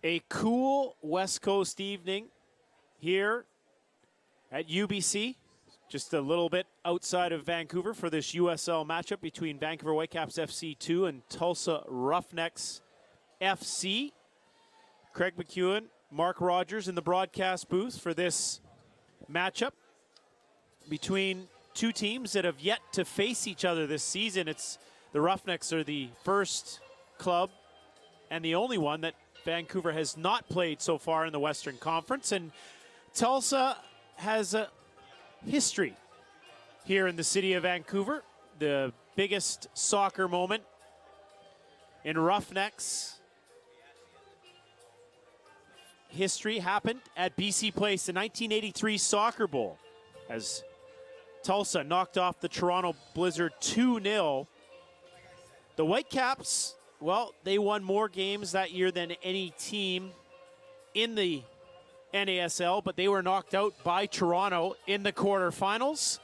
A cool West Coast evening here at UBC, just a little bit outside of Vancouver for this USL matchup between Vancouver Whitecaps FC 2 and Tulsa Roughnecks FC. Craig McEwen, Mark Rogers in the broadcast booth for this matchup between two teams that have yet to face each other this season. It's the Roughnecks are the first club and the only one that Vancouver has not played so far in the Western Conference, and Tulsa has a history here in the city of Vancouver. The biggest soccer moment in Roughnecks history happened at BC Place, the 1983 Soccer Bowl, as Tulsa knocked off the Toronto Blizzard 2-0. The Whitecaps, well, they won more games that year than any team in the NASL, but they were knocked out by Toronto in the quarterfinals.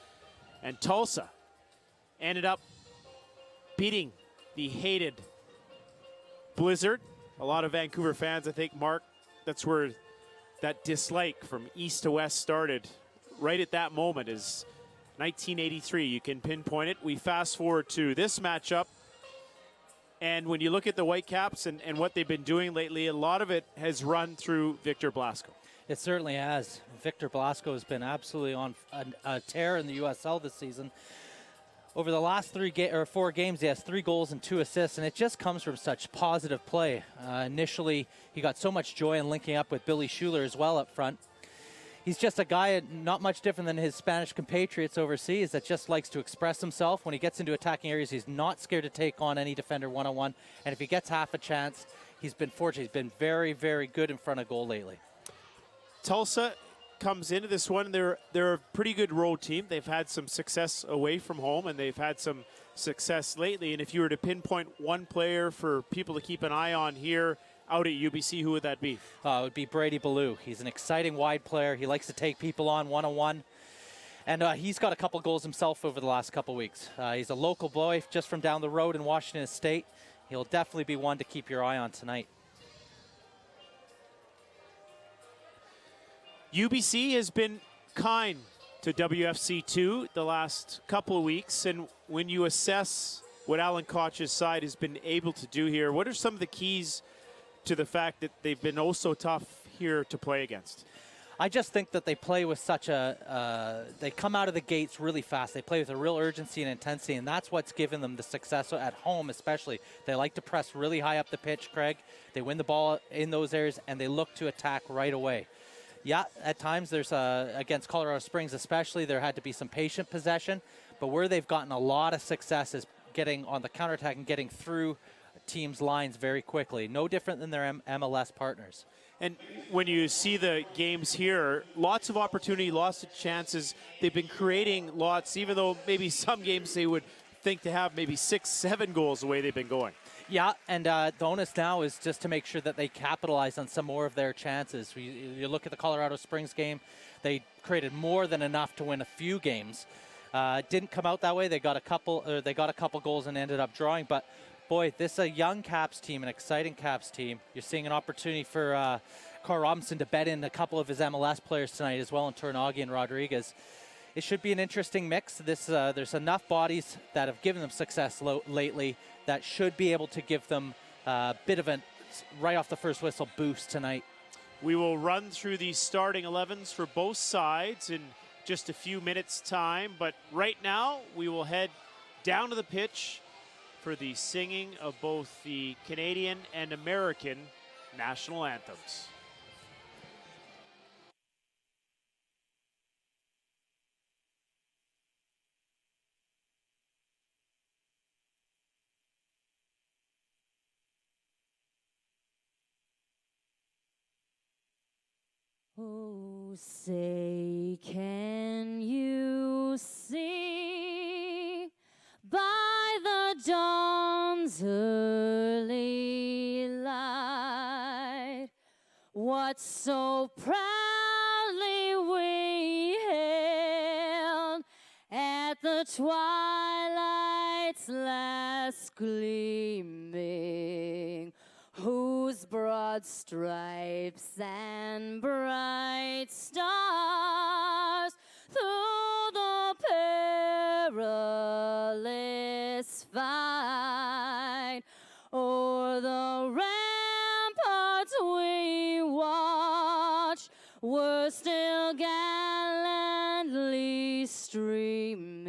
And Tulsa ended up beating the hated Blizzard. A lot of Vancouver fans, I think, Mark, that's where that dislike from east to west started. Right at that moment is 1983. You can pinpoint it. We fast forward to this matchup. And when you look at the Whitecaps and what they've been doing lately, a lot of it has run through Victor Blasco. It certainly has. Victor Blasco has been absolutely on a tear in the USL this season. Over the last 4 games, he has 3 goals and 2 assists, and it just comes from such positive play. Initially, he got so much joy in linking up with Billy Schuler as well up front. He's just a guy not much different than his Spanish compatriots overseas that just likes to express himself. When he gets into attacking areas, he's not scared to take on any defender one-on-one. And if he gets half a chance, he's been fortunate. He's been very, very good in front of goal lately. Tulsa comes into this one. They're a pretty good road team. They've had some success away from home, and they've had some success lately. And if you were to pinpoint one player for people to keep an eye on here out at UBC, who would that be? It would be Brady Ballou. He's an exciting wide player. He likes to take people on one-on-one. And he's got a couple goals himself over the last couple weeks. He's a local boy just from down the road in Washington State. He'll definitely be one to keep your eye on tonight. UBC has been kind to WFC2 the last couple of weeks. And when you assess what Alan Koch's side has been able to do here, what are some of the keys to the fact that they've been oh so tough here to play against? I just think that they play with such they come out of the gates really fast. They play with a real urgency and intensity, and that's what's given them the success at home especially. They like to press really high up the pitch, Craig. They win the ball in those areas, and they look to attack right away. Yeah, at times there's against Colorado Springs especially, there had to be some patient possession, but where they've gotten a lot of success is getting on the counterattack and getting through teams' lines very quickly. No different than their MLS partners. And when you see the games here, lots of opportunity, lots of chances. They've been creating lots, even though maybe some games they would think to have maybe 6-7 goals the way they've been going. Yeah, and the onus now is just to make sure that they capitalize on some more of their chances. You look at the Colorado Springs game, they created more than enough to win a few games. Didn't come out that way. They got a couple goals and ended up drawing, but boy, this is a young Caps team, an exciting Caps team. You're seeing an opportunity for Carl Robinson to bet in a couple of his MLS players tonight as well, in Tornagi and Rodriguez. It should be an interesting mix. There's enough bodies that have given them success lately that should be able to give them a bit of a, right off the first whistle, boost tonight. We will run through the starting 11s for both sides in just a few minutes' time, but right now we will head down to the pitch for the singing of both the Canadian and American national anthems. Oh, say, can you see by the dawn's early light what so proudly we hailed at the twilight's last gleaming? Who whose broad stripes and bright stars through the perilous fight o'er the ramparts we watched were still gallantly streaming,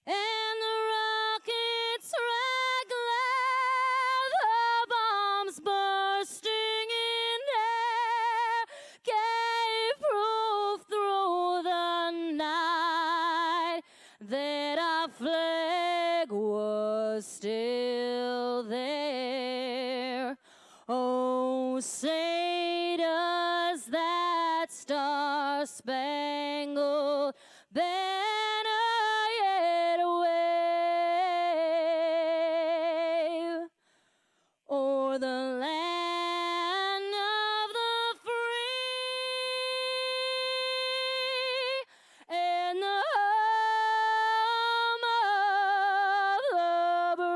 and the rockets' red glare, the bombs bursting in air, gave proof through the night that our flag was still there. Oh, say does that star-spangled banner yet wave o'er the land of the free and the home of the brave.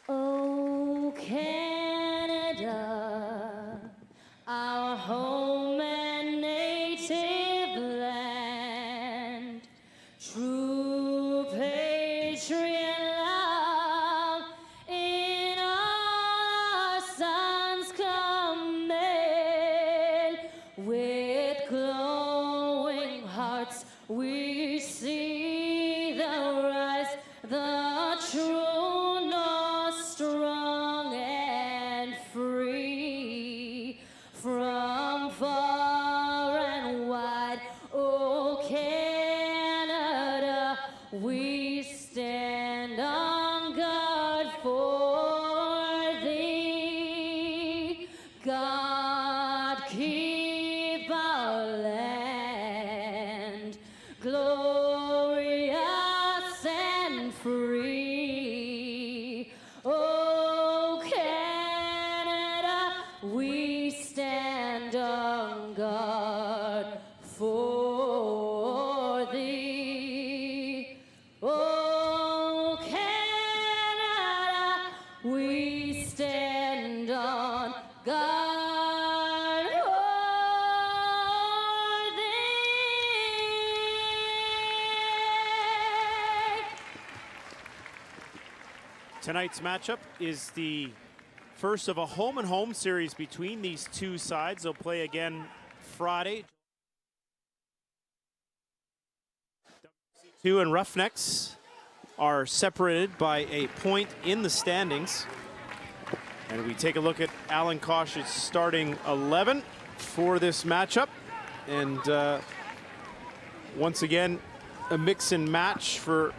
Oh, Canada, our home and native land, true patriot love in all our sons command. With glowing hearts we see the rise, the true north, strong and free, from far and wide. Oh, Canada, we stand on guard for thee. God keep our land glorious and free. Oh, Canada, we stand on guard for thee. Oh, Canada, we stand on guard for thee. Tonight's matchup is the first of a home-and-home series between these two sides. They'll play again Friday. Two and Roughnecks are separated by a point in the standings. And we take a look at Alan Kosh's starting 11 for this matchup. And once again, a mix and match for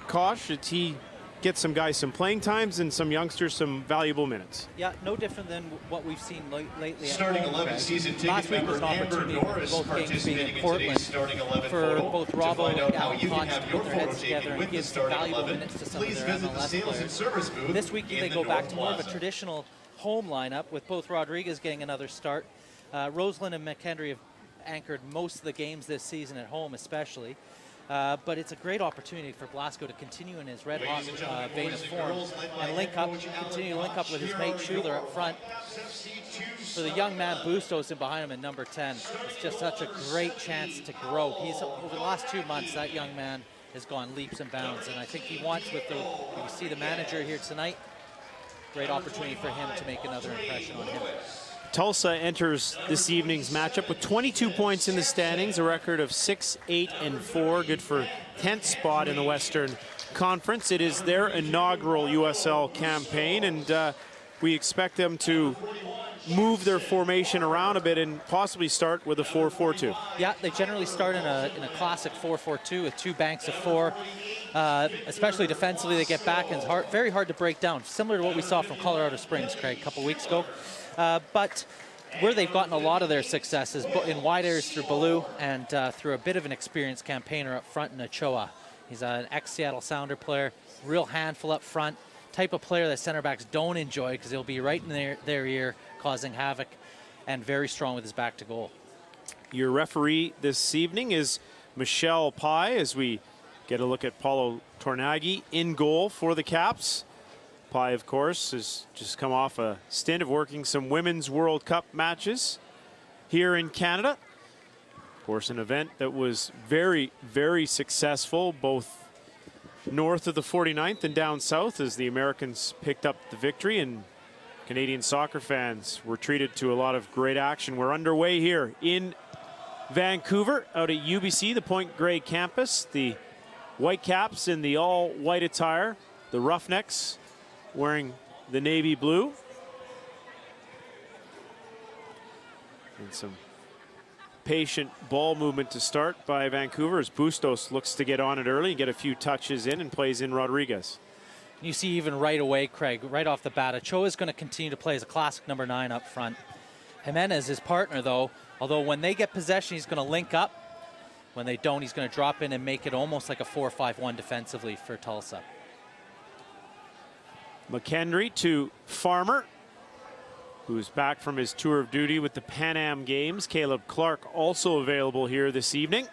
Kosh. He gets some guys some playing times and some youngsters some valuable minutes. Yeah, no different than what we've seen lately. Starting at home, 11 Greg. season ticket Last week was an member Amber opportunity Norris for both games being participating in in Portland today's starting 11 for photo. both To Robbo find out and how Alan you can Koch to have put your their photo heads together taken and with the give some starting valuable 11, minutes to some please of their visit the MLS sales and players. service booth. This week in they the go back North to more of a Plaza. traditional home lineup with both Rodriguez getting another start. Roseland and McHenry have anchored most of the games this season at home especially. But it's a great opportunity for Blasco to continue in his red-hot vein of form and continue to link up with his mate Schuler up front. For the young man Bustos in behind him in number 10, it's just such a great chance to grow. Over the last 2 months, that young man has gone leaps and bounds, and I think he wants, you see the manager here tonight, great opportunity for him to make another impression on him. Tulsa enters this evening's matchup with 22 points in the standings, a record of 6-8-4, good for 10th spot in the Western Conference. It is their inaugural USL campaign, and we expect them to move their formation around a bit and possibly start with a 4-4-2. Yeah, they generally start in a classic 4-4-2 with two banks of four. Especially defensively, they get back, and it's very hard to break down, similar to what we saw from Colorado Springs, Craig, a couple weeks ago. But where they've gotten a lot of their success is in wide areas through Ballou and through a bit of an experienced campaigner up front in Ochoa. He's an ex-Seattle Sounder player, real handful up front, type of player that center backs don't enjoy because he'll be right in their ear causing havoc, and very strong with his back to goal. Your referee this evening is Michelle Pye as we get a look at Paulo Tornaghi in goal for the Caps. Pi, of course, has just come off a stint of working some Women's World Cup matches here in Canada. Of course, an event that was very, very successful, both north of the 49th and down south, as the Americans picked up the victory, and Canadian soccer fans were treated to a lot of great action. We're underway here in Vancouver, out at UBC, the Point Grey campus. The Whitecaps in the all-white attire. The Roughnecks wearing the navy blue. And some patient ball movement to start by Vancouver as Bustos looks to get on it early and get a few touches in and plays in Rodriguez. You see even right away, Craig, right off the bat, Ochoa is going to continue to play as a classic number 9 up front. Jimenez, his partner, though, although when they get possession, he's going to link up. When they don't, he's going to drop in and make it almost like a 4-5-1 defensively for Tulsa. McKendry to Farmer, who's back from his tour of duty with the Pan Am Games. Caleb Clark also available here this evening,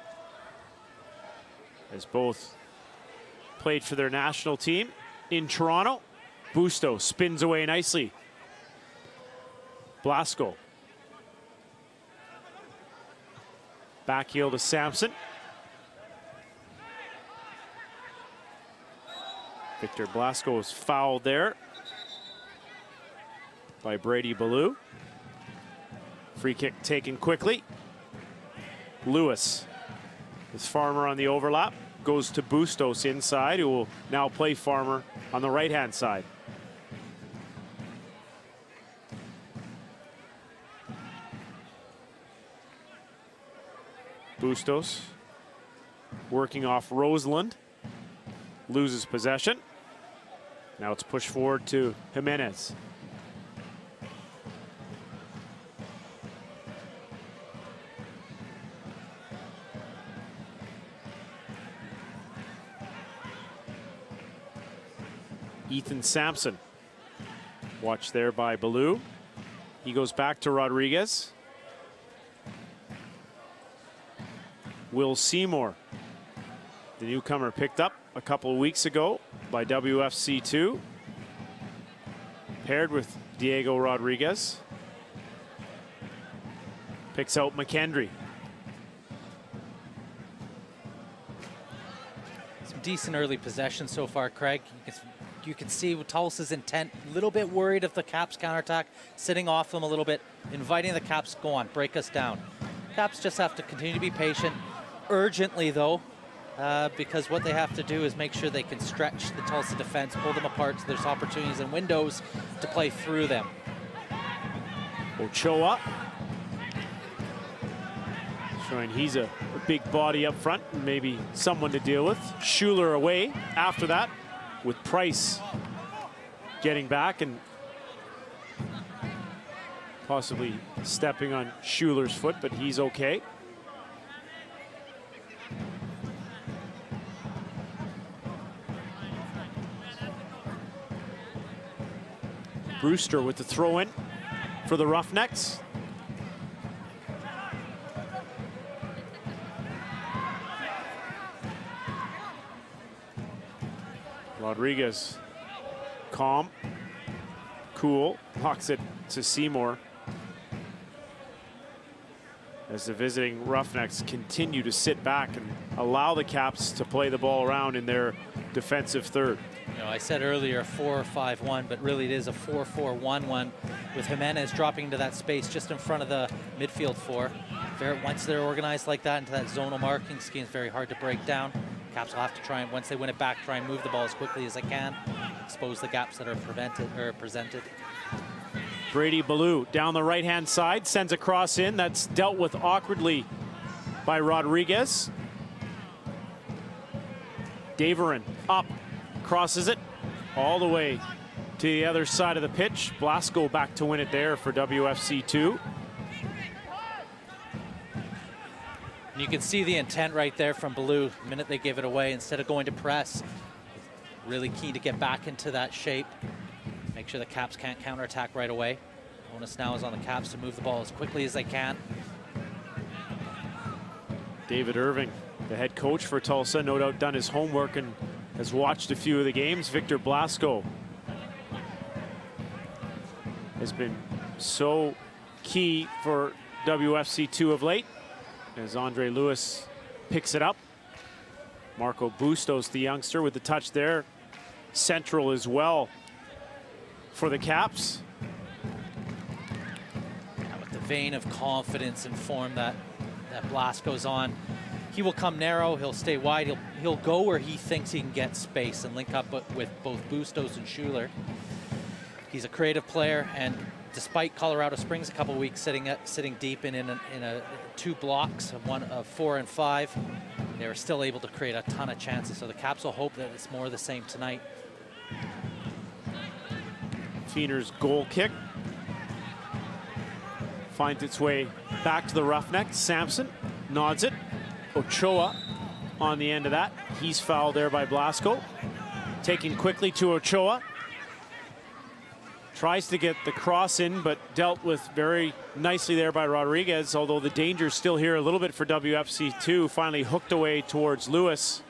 as both played for their national team in Toronto. Bustos spins away nicely. Blasco. Back heel to Sampson. Victor Blasco was fouled there by Brady Ballou. Free kick taken quickly. Lewis with Farmer on the overlap. Goes to Bustos inside, who will now play Farmer on the right-hand side. Bustos working off Roseland. Loses possession. Now it's pushed forward to Jimenez. Ethan Sampson. Watched there by Ballou. He goes back to Rodriguez. Will Seymour, the newcomer picked up a couple of weeks ago by WFC2, paired with Diego Rodriguez. Picks out McKendry. Some decent early possession so far, Craig. You can see Tulsa's intent, a little bit worried of the Caps counterattack, sitting off them a little bit, inviting the Caps, go on, break us down. Caps just have to continue to be patient, urgently though, because what they have to do is make sure they can stretch the Tulsa defense, pull them apart so there's opportunities and windows to play through them. Ochoa showing he's a big body up front, and maybe someone to deal with. Schuler away after that, with Price getting back and possibly stepping on Schuler's foot, but he's okay. Brewster with the throw-in for the Roughnecks. Rodriguez, calm, cool, locks it to Seymour. As the visiting Roughnecks continue to sit back and allow the Caps to play the ball around in their defensive third. You know, I said earlier 4-5-1, but really it is a 4-4-1-1 with Jimenez dropping into that space just in front of the midfield four. Once they're organized like that into that zonal marking scheme, it's very hard to break down. Caps will have to try and, once they win it back, try and move the ball as quickly as they can, expose the gaps that are presented. Brady Ballou down the right-hand side, sends a cross in. That's dealt with awkwardly by Rodriguez. Daverin up, crosses it all the way to the other side of the pitch. Blasco back to win it there for WFC2. And you can see the intent right there from Ballou the minute they give it away. Instead of going to press, really keen to get back into that shape. Make sure the Caps can't counterattack right away. Onus now is on the Caps to move the ball as quickly as they can. David Irving The head coach for Tulsa, no doubt done his homework and has watched a few of the games. Victor Blasco has been so key for WFC2 of late as Andre Lewis picks it up. Marco Bustos, the youngster, with the touch there. Central as well for the Caps. With the vein of confidence and form that Blasco's on, he will come narrow, he'll stay wide, he'll go where he thinks he can get space and link up with both Bustos and Schuler. He's a creative player, and despite Colorado Springs a couple of weeks sitting deep in two blocks of 4 and 5, they were still able to create a ton of chances. So the Caps will hope that it's more of the same tonight. Feener's goal kick finds its way back to the Roughnecks. Sampson nods it. Ochoa on the end of that. He's fouled there by Blasco. Taken quickly to Ochoa. Tries to get the cross in, but dealt with very nicely there by Rodriguez, although the danger's still here a little bit for WFC2. Finally hooked away towards Lewis.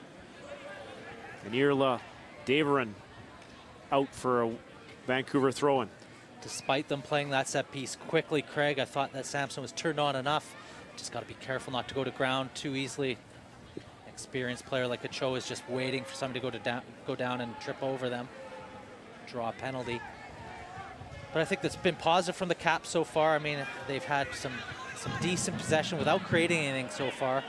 And Irla Daverin out for a Vancouver throw-in. Despite them playing that set piece quickly, Craig, I thought that Sampson was turned on enough. Just got to be careful not to go to ground too easily. Experienced player like Ochoa is just waiting for somebody to go down and trip over them. Draw a penalty. But I think that's been positive from the Caps so far. I mean, they've had some decent possession without creating anything so far.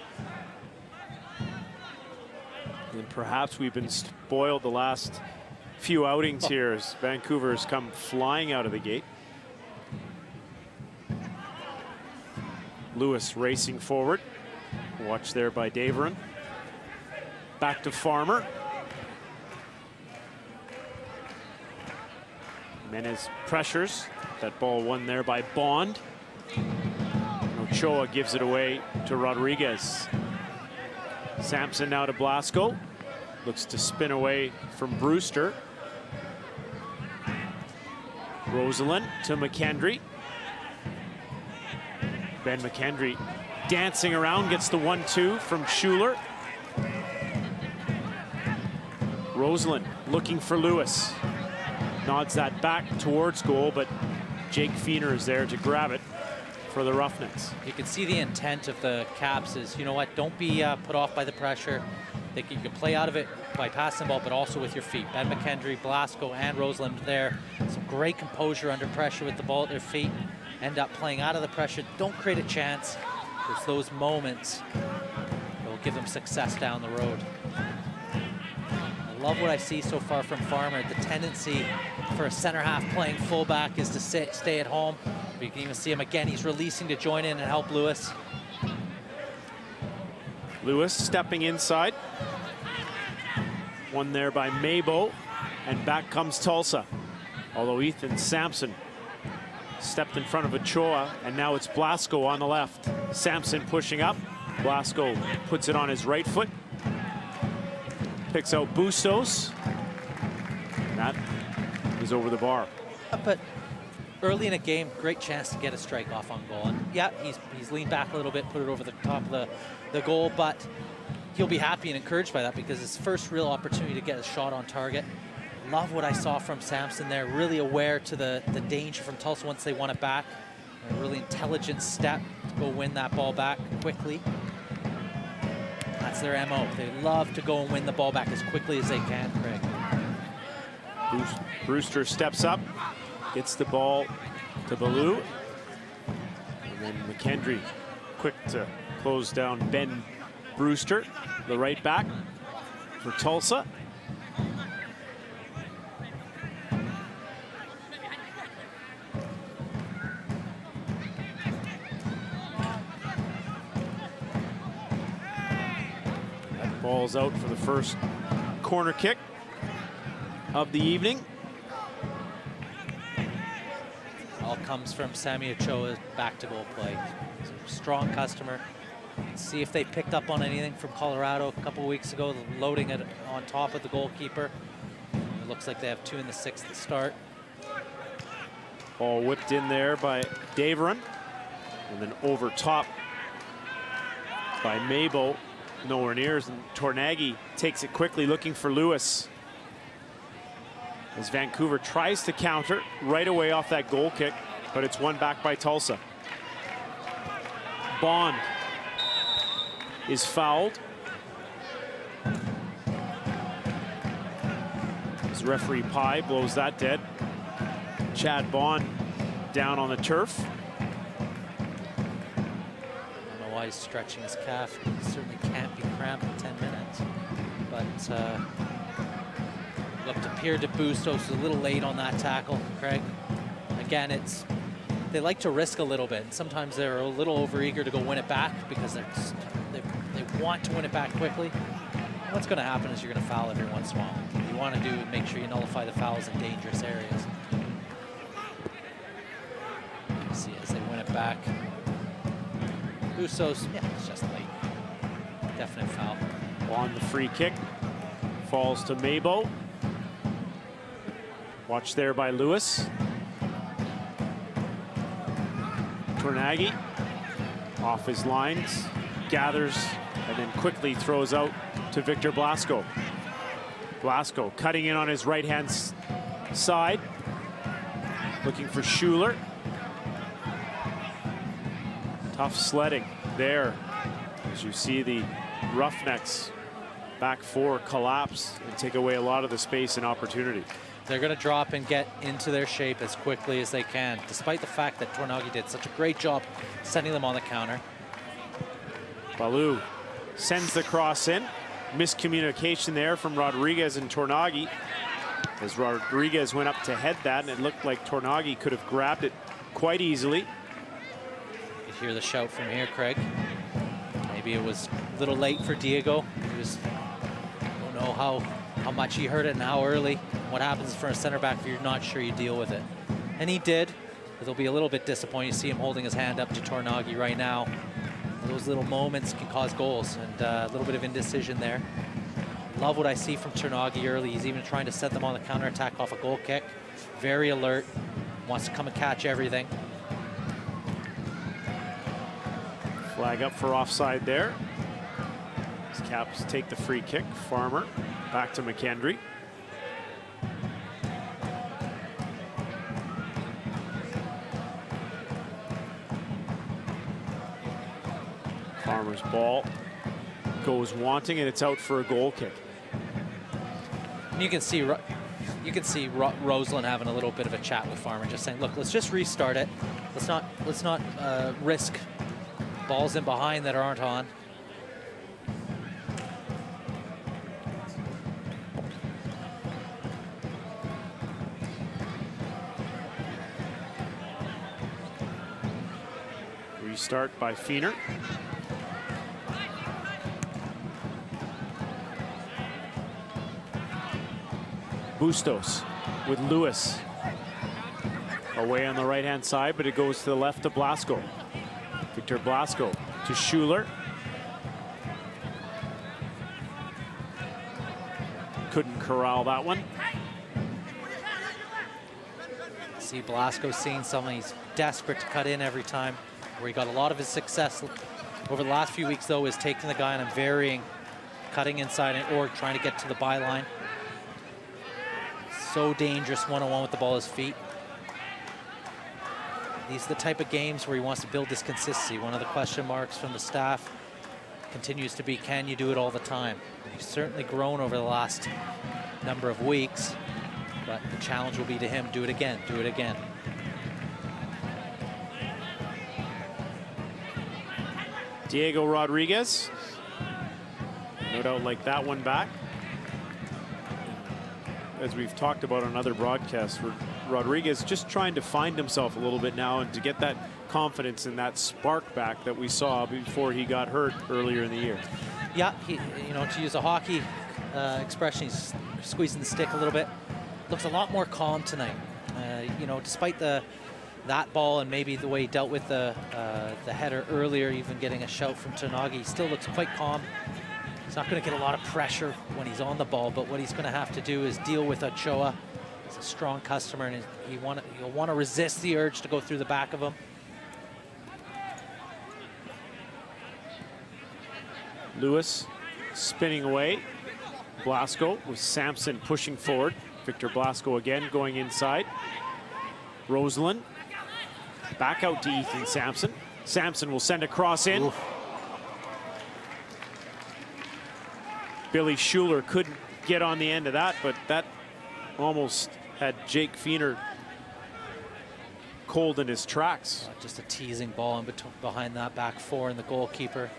And perhaps we've been spoiled the last few outings here as Vancouver has come flying out of the gate. Lewis racing forward. Watch there by Daverin. Back to Farmer. Menez pressures. That ball won there by Bond. Ochoa gives it away to Rodriguez. Sampson now to Blasco. Looks to spin away from Brewster. Rosalind to McKendry. Ben McKendry dancing around, gets the 1-2 from Schuler. Rosalind looking for Lewis. Nods that back towards goal, but Jake Feener is there to grab it for the Roughnecks. You can see the intent of the Caps is, you know what, don't be put off by the pressure. You can play out of it by passing the ball, but also with your feet. Ben McKendry, Blasco, and Rosalind there. Some great composure under pressure with the ball at their feet. End up playing out of the pressure. Don't create a chance. It's those moments that will give them success down the road. I love what I see so far from Farmer. The tendency for a center half playing fullback is to stay at home. But you can even see him again. He's releasing to join in and help Lewis. Lewis stepping inside. One there by Mabo. And back comes Tulsa. Although Ethan Sampson stepped in front of Ochoa, and now it's Blasco on the left. Sampson pushing up. Blasco puts it on his right foot. Picks out Bustos. That is over the bar. But early in a game, great chance to get a strike off on goal. And yeah, he's leaned back a little bit, put it over the top of the goal, but he'll be happy and encouraged by that because it's his first real opportunity to get a shot on target. Love what I saw from Sampson there, really aware to the danger from Tulsa once they won it back. A really intelligent step to go win that ball back quickly. That's their MO. They love to go and win the ball back as quickly as they can, Craig. Brewster steps up, gets the ball to Ballou. And then McKendry quick to close down Ben Brewster, the right back for Tulsa. Ball's out for the first corner kick of the evening. All comes from Sammy Ochoa's back to goal play. He's a strong customer. Let's see if they picked up on anything from Colorado a couple of weeks ago, loading it on top of the goalkeeper. It looks like they have 2 in the 6th to start. Ball whipped in there by Daverin, and then over top by Mabo. nowhere near, and Tornagi takes it quickly, looking for Lewis. As Vancouver tries to counter right away off that goal kick, but it's won back by Tulsa. Bond is fouled. As referee Pye blows that dead. Chad Bond down on the turf. I don't know why he's stretching his calf. He certainly can't be cramped in 10 minutes. But looked appeared to Bustos was a little late on that tackle, Craig. Again, they like to risk a little bit. And sometimes they're a little overeager to go win it back because they want to win it back quickly. And what's going to happen is you're going to foul every once in a while. What you want to do is make sure you nullify the fouls in dangerous areas. You see as they win it back. Bustos, yeah, it's just late. Definite foul. On the free kick, falls to Mabo. Watched there by Lewis. Tornagi off his lines, gathers, and then quickly throws out to Victor Blasco. Blasco cutting in on his right-hand side, looking for Schuler. Tough sledding there, as you see the Roughnecks back four collapse and take away a lot of the space and opportunity. They're going to drop and get into their shape as quickly as they can, despite the fact that Tornagi did such a great job sending them on the counter. Baloo sends the cross in. Miscommunication there from Rodriguez and Tornagi, as Rodriguez went up to head that, and it looked like Tornagi could have grabbed it quite easily. You hear the shout from here, Craig. Maybe it was a little late for Diego. He was, I don't know how much he heard it and how early. What happens for a center back if you're not sure you deal with it? And he did. It'll be a little bit disappointing to see him holding his hand up to Tornagi right now. Those little moments can cause goals, and a little bit of indecision there. Love what I see from Tornagi early. He's even trying to set them on the counterattack off a goal kick. Very alert, wants to come and catch everything. Flag up for offside there. As Caps take the free kick. Farmer back to McKendry. Farmer's ball goes wanting, and it's out for a goal kick. And you can see Roseland having a little bit of a chat with Farmer, just saying, "Look, let's just restart it. Let's not risk balls in behind that aren't on." Restart by Feener. Bustos with Lewis. Away on the right-hand side, but it goes to the left to Blasco. Victor Blasco to Schuler. Couldn't corral that one. See Blasco seeing something. He's desperate to cut in every time. Where he got a lot of his success over the last few weeks, though, is taking the guy on and varying, cutting inside or trying to get to the byline. So dangerous one-on-one with the ball at his feet. These are the type of games where he wants to build this consistency. One of the question marks from the staff continues to be, can you do it all the time? He's certainly grown over the last number of weeks, but the challenge will be to him, do it again, do it again. Diego Rodriguez, no doubt like that one back. As we've talked about on other broadcasts, Rodriguez just trying to find himself a little bit now and to get that confidence and that spark back that we saw before he got hurt earlier in the year. Yeah, to use a hockey expression, he's squeezing the stick a little bit. Looks a lot more calm tonight. Despite that ball and maybe the way he dealt with the header earlier, even getting a shout from Tornagi, he still looks quite calm. He's not going to get a lot of pressure when he's on the ball, but what he's going to have to do is deal with Ochoa. He's a strong customer, and he'll want to resist the urge to go through the back of him. Lewis spinning away. Blasco with Sampson pushing forward. Victor Blasco again going inside. Rosalind back out to Ethan Sampson. Sampson will send a cross in. Oof. Billy Schuler couldn't get on the end of that, but that almost had Jake Feener cold in his tracks. Just a teasing ball in behind that back four and the goalkeeper.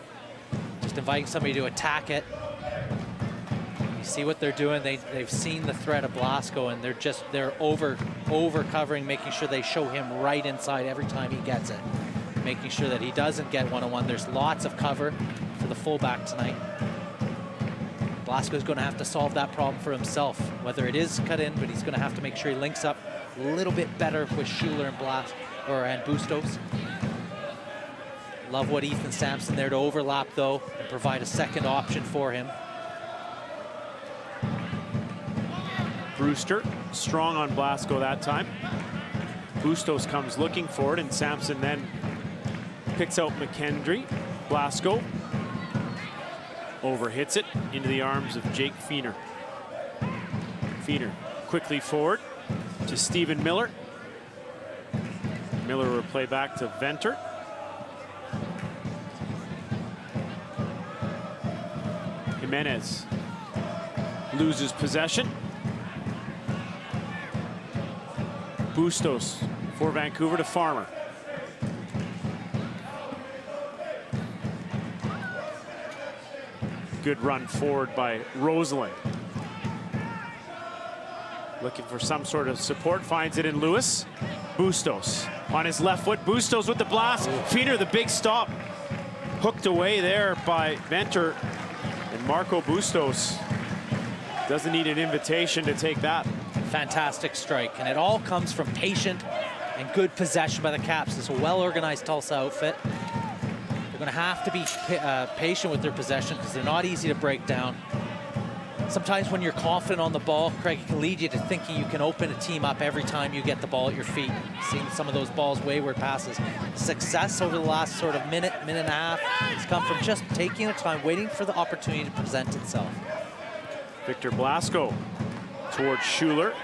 Just inviting somebody to attack it. You see what they're doing. They've seen the threat of Blasco, and they're over covering, making sure they show him right inside every time he gets it, making sure that he doesn't get one-on-one. There's lots of cover for the fullback tonight. Blasco's going to have to solve that problem for himself, whether it is cut in, but he's going to have to make sure he links up a little bit better with Schuler and Bustos. Love what Ethan Sampson there to overlap though and provide a second option for him. Brewster strong on Blasco that time. Bustos comes looking for it, and Sampson then picks out McKendry. Blasco overhits it into the arms of Jake Feener. Feener quickly forward to Stephen Miller. Miller will play back to Venter. Jimenez loses possession. Bustos for Vancouver to Farmer. Good run forward by Rosalind. Looking for some sort of support, finds it in Lewis. Bustos on his left foot. Bustos with the blast. Feener, the big stop. Hooked away there by Venter. And Marco Bustos doesn't need an invitation to take that. Fantastic strike, and it all comes from patient and good possession by the Caps. It's a well-organized Tulsa outfit. They're going to have to be patient with their possession because they're not easy to break down. Sometimes when you're confident on the ball, Craig, it can lead you to thinking you can open a team up every time you get the ball at your feet. Seeing some of those balls, wayward passes. Success over the last sort of minute and a half has come from just taking the time, waiting for the opportunity to present itself. Victor Blasco towards Schuler.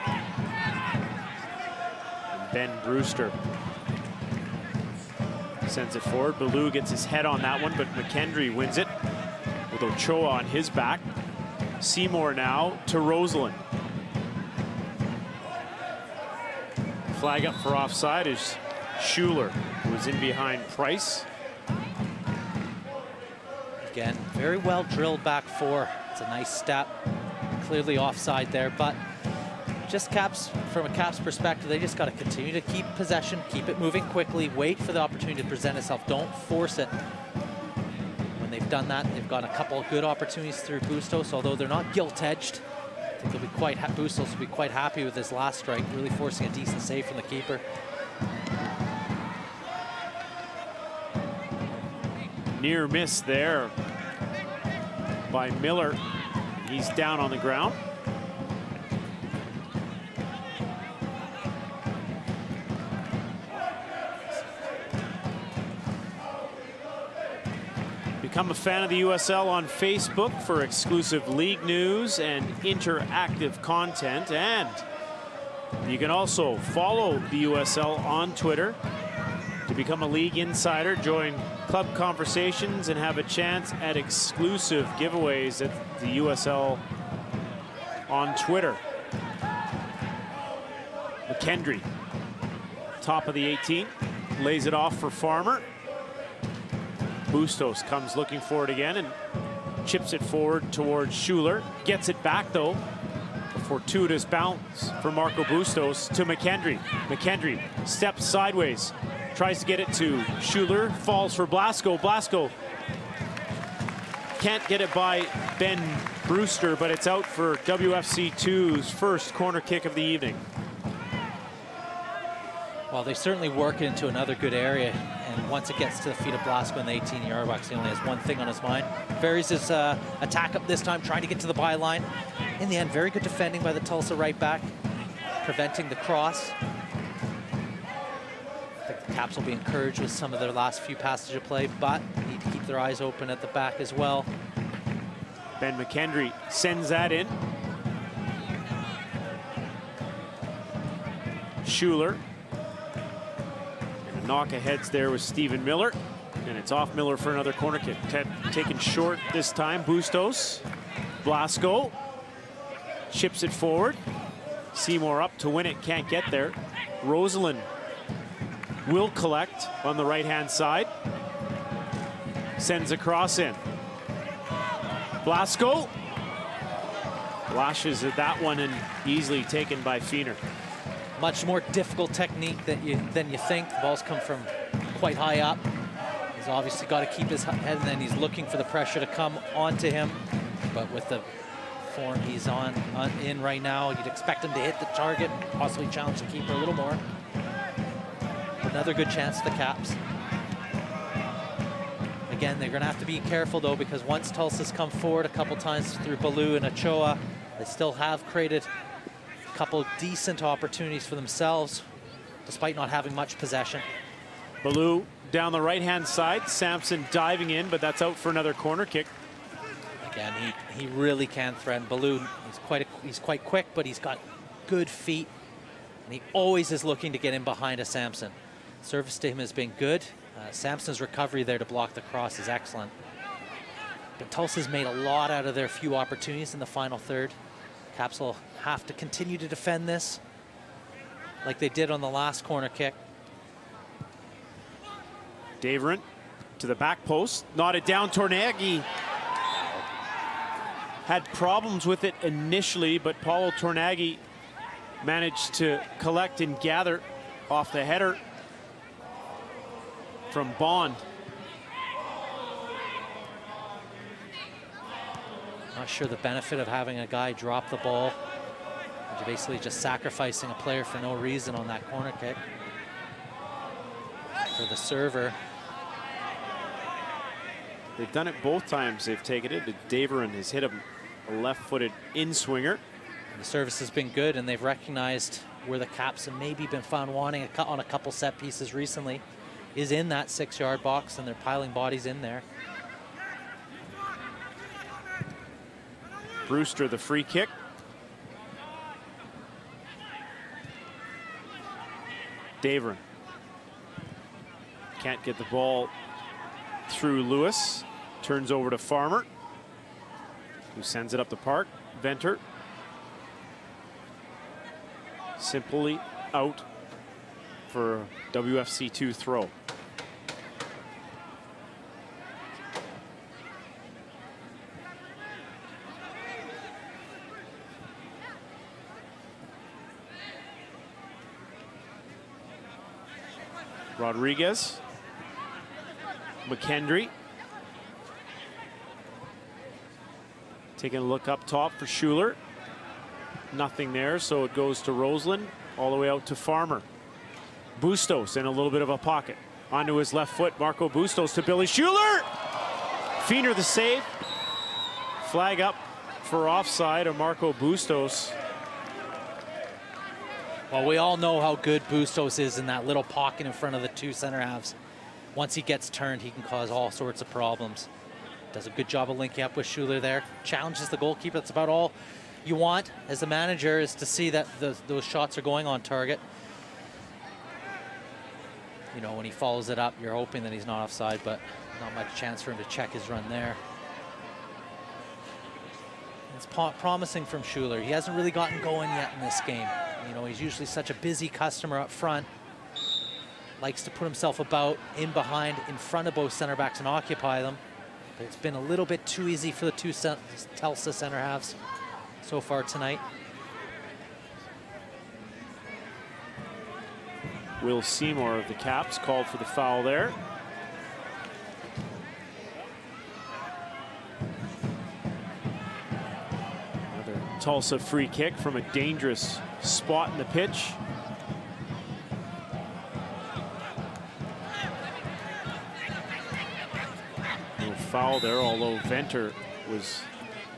And Ben Brewster sends it forward. Ballou gets his head on that one, but McKendry wins it with Ochoa on his back. Seymour now to Rosalind. Flag up for offside is Schuler, who was in behind Price. Again, very well drilled back four. It's a nice step. Clearly offside there, but just Caps, from a Caps perspective, they just got to continue to keep possession, keep it moving quickly, wait for the opportunity to present itself. Don't force it. When they've done that, they've got a couple of good opportunities through Bustos, although they're not gilt-edged. I think they'll be Bustos will be quite happy with this last strike, really forcing a decent save from the keeper. Near miss there by Miller. He's down on the ground. Become a fan of the USL on Facebook for exclusive league news and interactive content. And you can also follow the USL on Twitter to become a league insider, join club conversations, and have a chance at exclusive giveaways at the USL on Twitter. McKendry, top of the 18, lays it off for Farmer. Bustos comes looking for it again and chips it forward towards Schuler. Gets it back though. A fortuitous bounce for Marco Bustos to McKendry. McKendry steps sideways. Tries to get it to Schuler, falls for Blasco. Blasco can't get it by Ben Brewster, but it's out for WFC2's first corner kick of the evening. Well, they certainly work it into another good area, and once it gets to the feet of Blasco in the 18-yard box, he only has one thing on his mind. Varies his attack up this time, trying to get to the byline. In the end, very good defending by the Tulsa right back, preventing the cross. I think the Caps will be encouraged with some of their last few passages of play, but need to keep their eyes open at the back as well. Ben McKendry sends that in. Schuler. And a knock aheads there with Stephen Miller. And it's off Miller for another corner kick. Taken short this time. Bustos. Blasco. Chips it forward. Seymour up to win it. Can't get there. Rosalind will collect on the right-hand side. Sends a cross in. Blasco. Lashes at that one and easily taken by Feener. Much more difficult technique than you think. The ball's come from quite high up. He's obviously got to keep his head, and then he's looking for the pressure to come onto him. But with the form he's in right now, you'd expect him to hit the target and possibly challenge the keeper a little more. Another good chance for the Caps. Again, they're going to have to be careful, though, because once Tulsa's come forward a couple times through Ballou and Ochoa, they still have created a couple decent opportunities for themselves, despite not having much possession. Ballou down the right-hand side. Sampson diving in, but that's out for another corner kick. Again, he really can threaten. Ballou, he's quite quick, but he's got good feet, and he always is looking to get in behind a Sampson. Service to him has been good. Sampson's recovery there to block the cross is excellent. But Tulsa's made a lot out of their few opportunities in the final third. Caps will have to continue to defend this like they did on the last corner kick. Daverin to the back post. Knotted down. Tornaghi had problems with it initially, but Paulo Tornaghi managed to collect and gather off the header from Bond. Not sure the benefit of having a guy drop the ball. You're basically just sacrificing a player for no reason on that corner kick. For the server. They've done it both times they've taken it. Daverin has hit a left-footed in-swinger. And the service has been good, and they've recognized where the Caps have maybe been found wanting on a couple set pieces recently is in that 6-yard box, and they're piling bodies in there. Brewster, the free kick. Daverin can't get the ball through Lewis. Turns over to Farmer, who sends it up the park. Venter simply out for WFC2 throw. Rodriguez, McKendry. Taking a look up top for Schuler. Nothing there, so it goes to Rosalind, all the way out to Farmer. Bustos in a little bit of a pocket. Onto his left foot, Marco Bustos to Billy Schuler! Feener the save. Flag up for offside of Marco Bustos. Well, we all know how good Bustos is in that little pocket in front of the two center halves. Once he gets turned, he can cause all sorts of problems. Does a good job of linking up with Schuler there. Challenges the goalkeeper. That's about all you want as a manager, is to see that those shots are going on target. You know, when he follows it up, you're hoping that he's not offside, but not much chance for him to check his run there. It's promising from Schuler. He hasn't really gotten going yet in this game. You know, he's usually such a busy customer up front. Likes to put himself about, in behind, in front of both center backs and occupy them. But it's been a little bit too easy for the two Tulsa center halves so far tonight. Will Seymour of the Caps called for the foul there. Another Tulsa free kick from a dangerous spot in the pitch. No foul there, although Venter was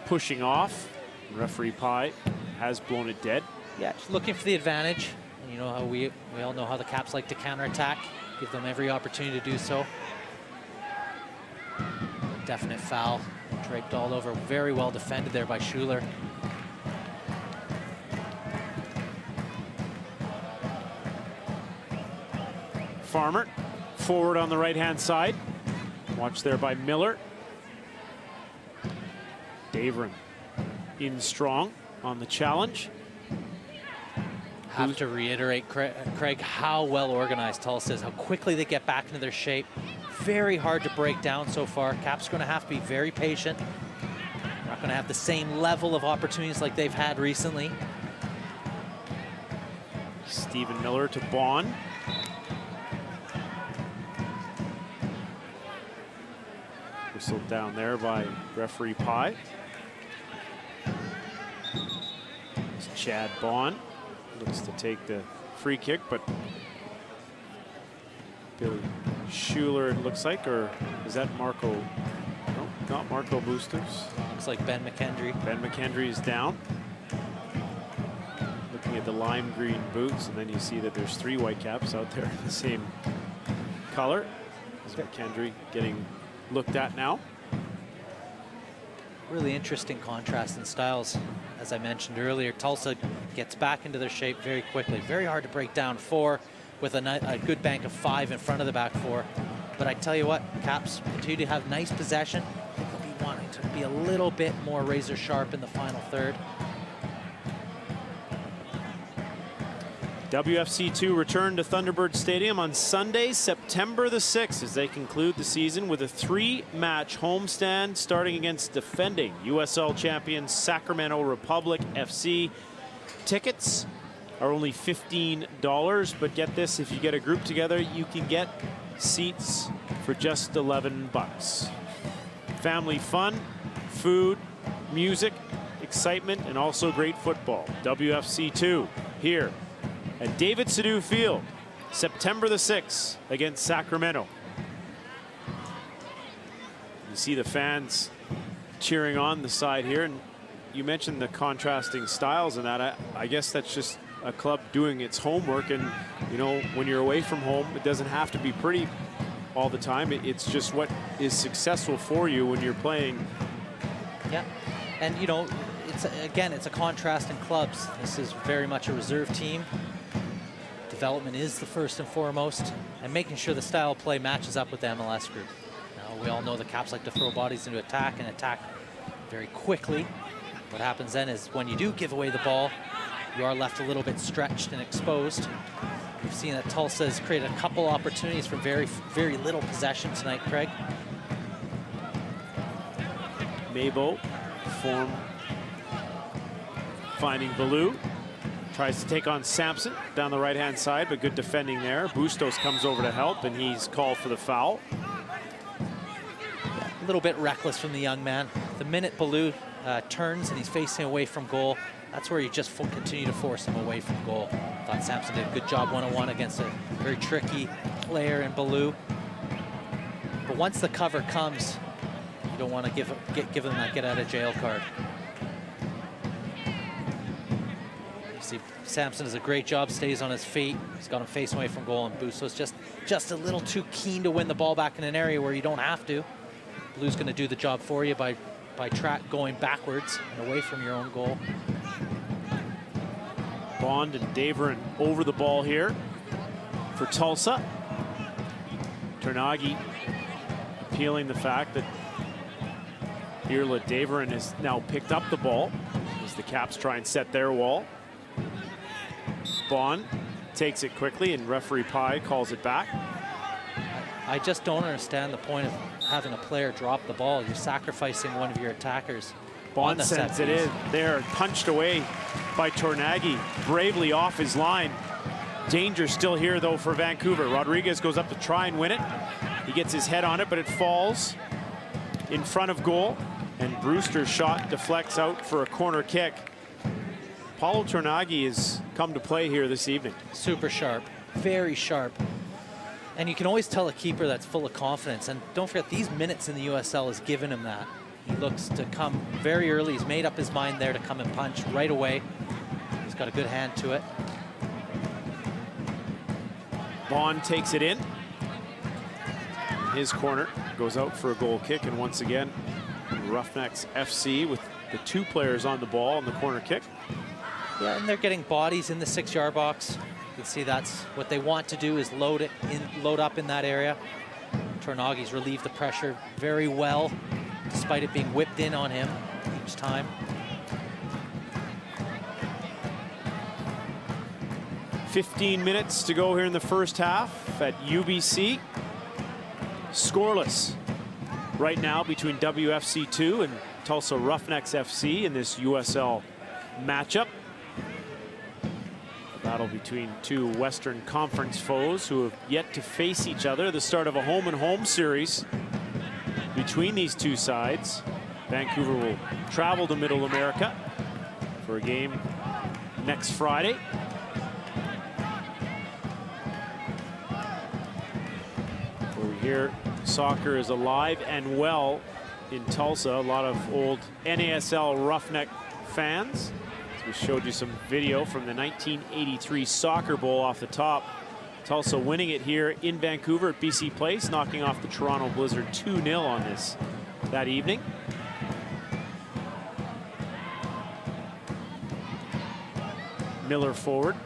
pushing off. Referee Pye has blown it dead. Yeah, just looking for the advantage. And you know how we all know how the Caps like to counterattack. Give them every opportunity to do so. Definite foul. Draped all over, very well defended there by Schuler. Farmer, forward on the right-hand side. Watched there by Miller. Daverin in strong on the challenge. Have to reiterate, Craig, how well organized Tulsa is, how quickly they get back into their shape. Very hard to break down so far. Caps going to have to be very patient. Not going to have the same level of opportunities like they've had recently. Stephen Miller to Bond. Whistled down there by referee Pye. It's Chad Bond. Looks to take the free kick, but Billy Schuler, it looks like, or is that Marco? No, not Marco Bustos. Looks like Ben McKendry. Ben McKendry is down. Looking at the lime green boots, and then you see that there's 3 Whitecaps out there in the same color. Is McKendry getting looked at now? Really interesting contrast in styles. As I mentioned earlier, Tulsa gets back into their shape very quickly. Very hard to break down 4 with a good bank of 5 in front of the back 4. But I tell you what, Caps continue to have nice possession. I think they'll be wanting to be a little bit more razor sharp in the final third. WFC2 return to Thunderbird Stadium on Sunday, September the 6th, as they conclude the season with a 3-match homestand starting against defending USL champions Sacramento Republic FC. Tickets are only $15, but get this, if you get a group together, you can get seats for just $11. Family fun, food, music, excitement, and also great football. WFC2 here at David Sadu Field, September the 6th against Sacramento. You see the fans cheering on the side here, and you mentioned the contrasting styles and that. I guess that's just a club doing its homework, and you know, when you're away from home, it doesn't have to be pretty all the time. It's just what is successful for you when you're playing. Yeah, and you know, it's a contrast in clubs. This is very much a reserve team. Development is the first and foremost, and making sure the style of play matches up with the MLS group. Now, we all know the Caps like to throw bodies into attack and attack very quickly. What happens then is when you do give away the ball, you are left a little bit stretched and exposed. We've seen that Tulsa has created a couple opportunities for very, very little possession tonight, Craig. Mabo, form finding Baloo. Tries to take on Sampson down the right-hand side, but good defending there. Bustos comes over to help, and he's called for the foul. A little bit reckless from the young man. The minute Baloo turns and he's facing away from goal, that's where you just continue to force him away from goal. Thought Sampson did a good job one-on-one against a very tricky player in Baloo. But once the cover comes, you don't want to give them that get-out-of-jail card. See, Sampson does a great job, stays on his feet. He's got him facing away from goal, and Bustos just a little too keen to win the ball back in an area where you don't have to. Blue's going to do the job for you by track going backwards and away from your own goal. Bond and Daverin over the ball here for Tulsa. Ternagi appealing the fact that Irla Daverin has now picked up the ball as the Caps try and set their wall. Bond takes it quickly, and referee Pye calls it back. I just don't understand the point of having a player drop the ball. You're sacrificing one of your attackers. Bond sends it in there, punched away by Tornagi, bravely off his line. Danger still here, though, for Vancouver. Rodriguez goes up to try and win it. He gets his head on it, but it falls in front of goal, and Brewster's shot deflects out for a corner kick. Paulo Tornagi has come to play here this evening. Super sharp, very sharp. And you can always tell a keeper that's full of confidence. And don't forget, these minutes in the USL has given him that. He looks to come very early. He's made up his mind there to come and punch right away. He's got a good hand to it. Bond takes it in. His corner goes out for a goal kick, and once again, Roughnecks FC with the 2 players on the ball on the corner kick. Yeah, and they're getting bodies in the 6-yard box. You can see that's what they want to do, is load up in that area. Tornagi's relieved the pressure very well, despite it being whipped in on him each time. 15 minutes to go here in the first half at UBC. Scoreless right now between WFC2 and Tulsa Roughnecks FC in this USL matchup. A battle between 2 Western Conference foes who have yet to face each other. The start of a home-and-home series between these 2 sides. Vancouver will travel to Middle America for a game next Friday. Here, soccer is alive and well in Tulsa. A lot of old NASL Roughneck fans. So we showed you some video from the 1983 Soccer Bowl off the top. Tulsa winning it here in Vancouver at BC Place, knocking off the Toronto Blizzard 2-0 on that evening. Miller forward,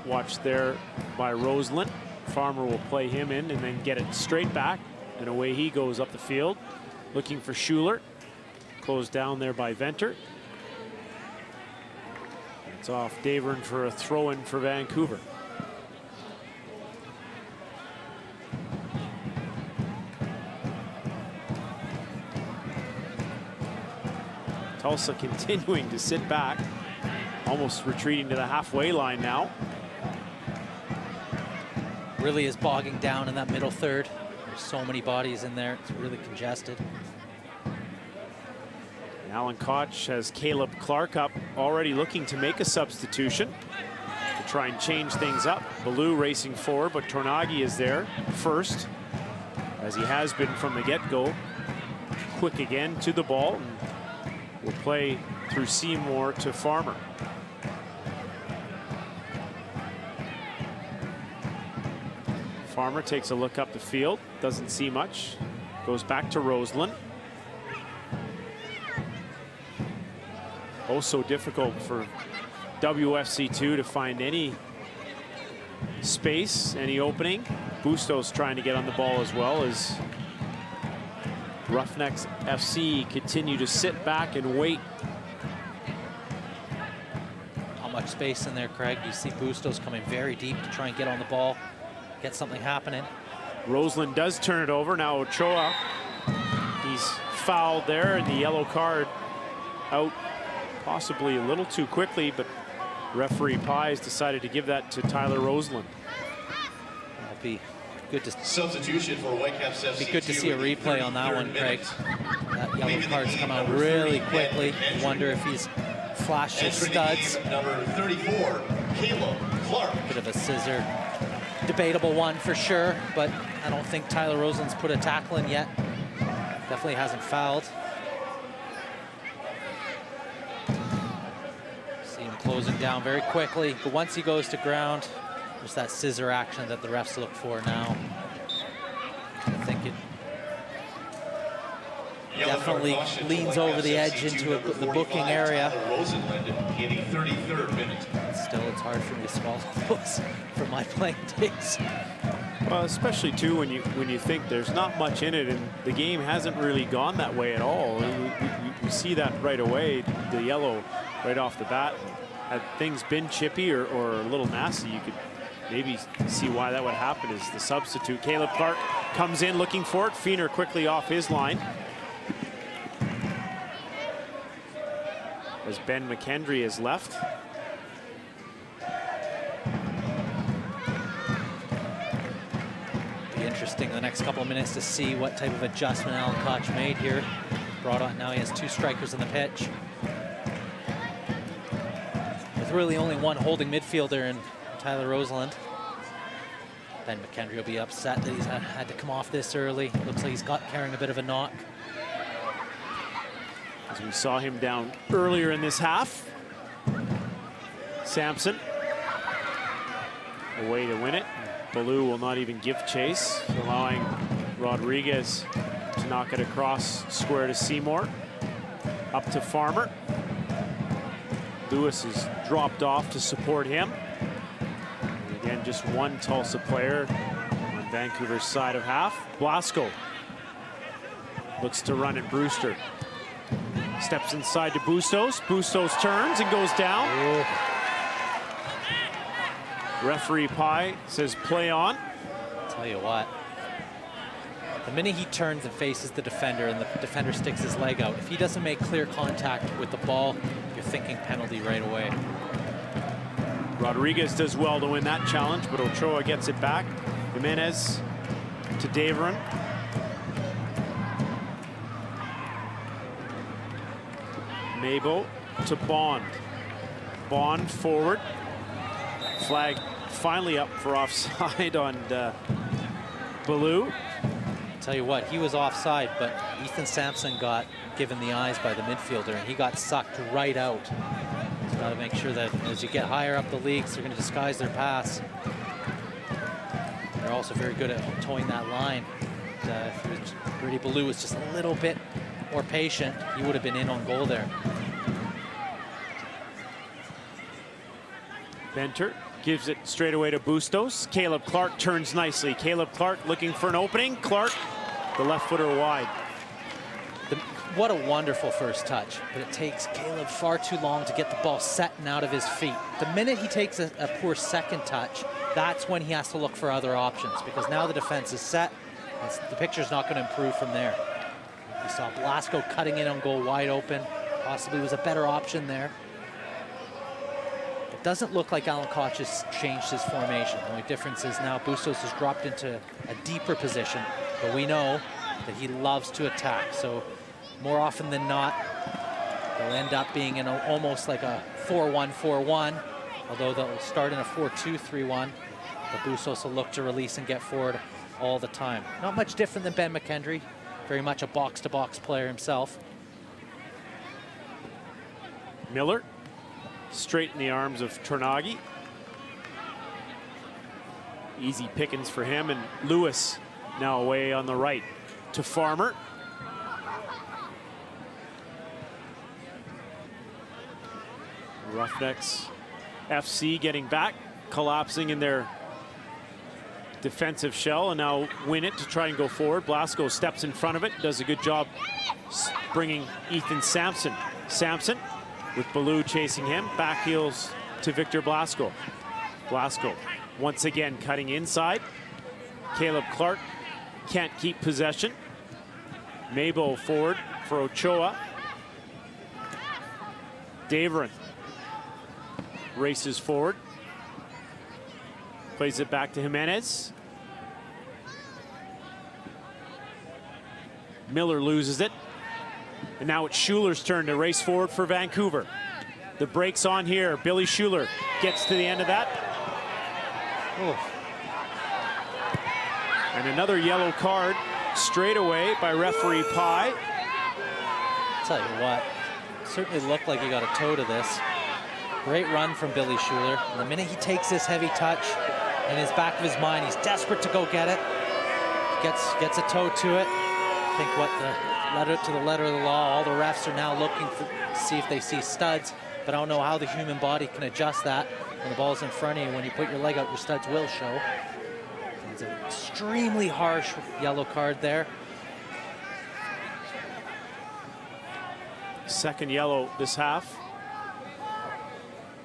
watched there by Roseland. Farmer will play him in and then get it straight back, and away he goes up the field, looking for Schuler. Closed down there by Venter. It's off Davern for a throw-in for Vancouver. Tulsa continuing to sit back, almost retreating to the halfway line now. Really is bogging down in that middle third. There's so many bodies in there. It's really congested. And Alan Koch has Caleb Clark up, already looking to make a substitution to try and change things up. Ballou racing forward, but Tornagi is there first, as he has been from the get-go. Quick again to the ball, and will play through Seymour to Farmer. Farmer takes a look up the field, doesn't see much, goes back to Roseland. Oh, so difficult for WFC2 to find any space, any opening. Bustos trying to get on the ball as well as Roughnecks FC continue to sit back and wait. Not much space in there, Craig. You see Bustos coming very deep to try and get on the ball, get something happening. Roseland does turn it over. Now Ochoa, he's fouled there, and the yellow card out possibly a little too quickly, but referee Pies decided to give that to Tyler Roseland. That'd be good to substitution for Whitecaps FC. Be good to see a replay on that one, Craig. That yellow card's come out really quickly. You wonder if he's flashed his studs. Number 34, Caleb Clark. Bit of a scissor. Debatable one for sure, but I don't think Tyler Roseland's put a tackle in yet. Definitely hasn't fouled. See him closing down very quickly, but once he goes to ground, there's that scissor action that the refs look for now. I think it definitely leans over the edge into the booking area. Still, it's hard for me to swallow those from my playing days. Well, especially too when you think there's not much in it, and the game hasn't really gone that way at all. We see that right away, the yellow right off the bat. Had things been chippy or a little nasty, you could maybe see why that would happen. Is the substitute Caleb Clark comes in looking for it. Feener quickly off his line. As Ben McKendry is left. Be interesting the next couple of minutes to see what type of adjustment Alan Koch made here. Brought on, now he has 2 strikers on the pitch. With really only one holding midfielder in Tyler Roseland. Ben McKendry will be upset that he's had to come off this early. Looks like he's carrying a bit of a knock. As we saw him down earlier in this half. Sampson, a way to win it. Ballou will not even give chase, allowing Rodriguez to knock it across square to Seymour. Up to Farmer. Lewis is dropped off to support him. And again, just one Tulsa player on Vancouver's side of half. Blasco looks to run at Brewster. Steps inside to Bustos. Bustos turns and goes down. Ooh. Referee Pye says play on. Tell you what, the minute he turns and faces the defender and the defender sticks his leg out, if he doesn't make clear contact with the ball, you're thinking penalty right away. Rodriguez does well to win that challenge, but Ochoa gets it back. Jimenez to Daveron. Mabo to Bond. Bond forward. Flag finally up for offside on Baloo. Tell you what, he was offside, but Ethan Sampson got given the eyes by the midfielder, and he got sucked right out. So got to make sure that as you get higher up the leagues, they're going to disguise their pass. They're also very good at towing that line. If Brady Baloo was just a little bit more patient, he would have been in on goal there. Venter gives it straight away to Bustos. Caleb Clark turns nicely. Caleb Clark looking for an opening. Clark, the left footer wide. What a wonderful first touch, but it takes Caleb far too long to get the ball set and out of his feet. The minute he takes a poor second touch, that's when he has to look for other options, because now the defense is set. The picture's not going to improve from there. You saw Blasco cutting in on goal wide open. Possibly was a better option there. It doesn't look like Alan Koch has changed his formation. The only difference is now Bustos has dropped into a deeper position, but we know that he loves to attack. So more often than not, they'll end up being in almost like a 4-1-4-1, although they'll start in a 4-2-3-1. But Bustos will look to release and get forward all the time. Not much different than Ben McKendry, very much a box-to-box player himself. Miller, straight in the arms of Tornagi. Easy pickings for him, and Lewis now away on the right to Farmer. Roughnecks FC getting back, collapsing in their defensive shell, and now win it to try and go forward. Blasco steps in front of it, does a good job bringing Ethan Sampson. Sampson with Baloo chasing him, back heels to Victor Blasco. Blasco once again cutting inside. Caleb Clark can't keep possession. Mabo forward for Ochoa. Daveron races forward. Plays it back to Jimenez. Miller loses it. And now it's Schuler's turn to race forward for Vancouver. The break's on here. Billy Schuler gets to the end of that. Oh. And another yellow card straight away by referee Pye. Tell you what, certainly looked like he got a toe to this. Great run from Billy Schuler. And the minute he takes this heavy touch, in his back of his mind, he's desperate to go get it. Gets a toe to it. I think what to the letter of the law, all the refs are now looking to see if they see studs, but I don't know how the human body can adjust that when the ball's in front of you. When you put your leg out, your studs will show. It's an extremely harsh yellow card there. Second yellow this half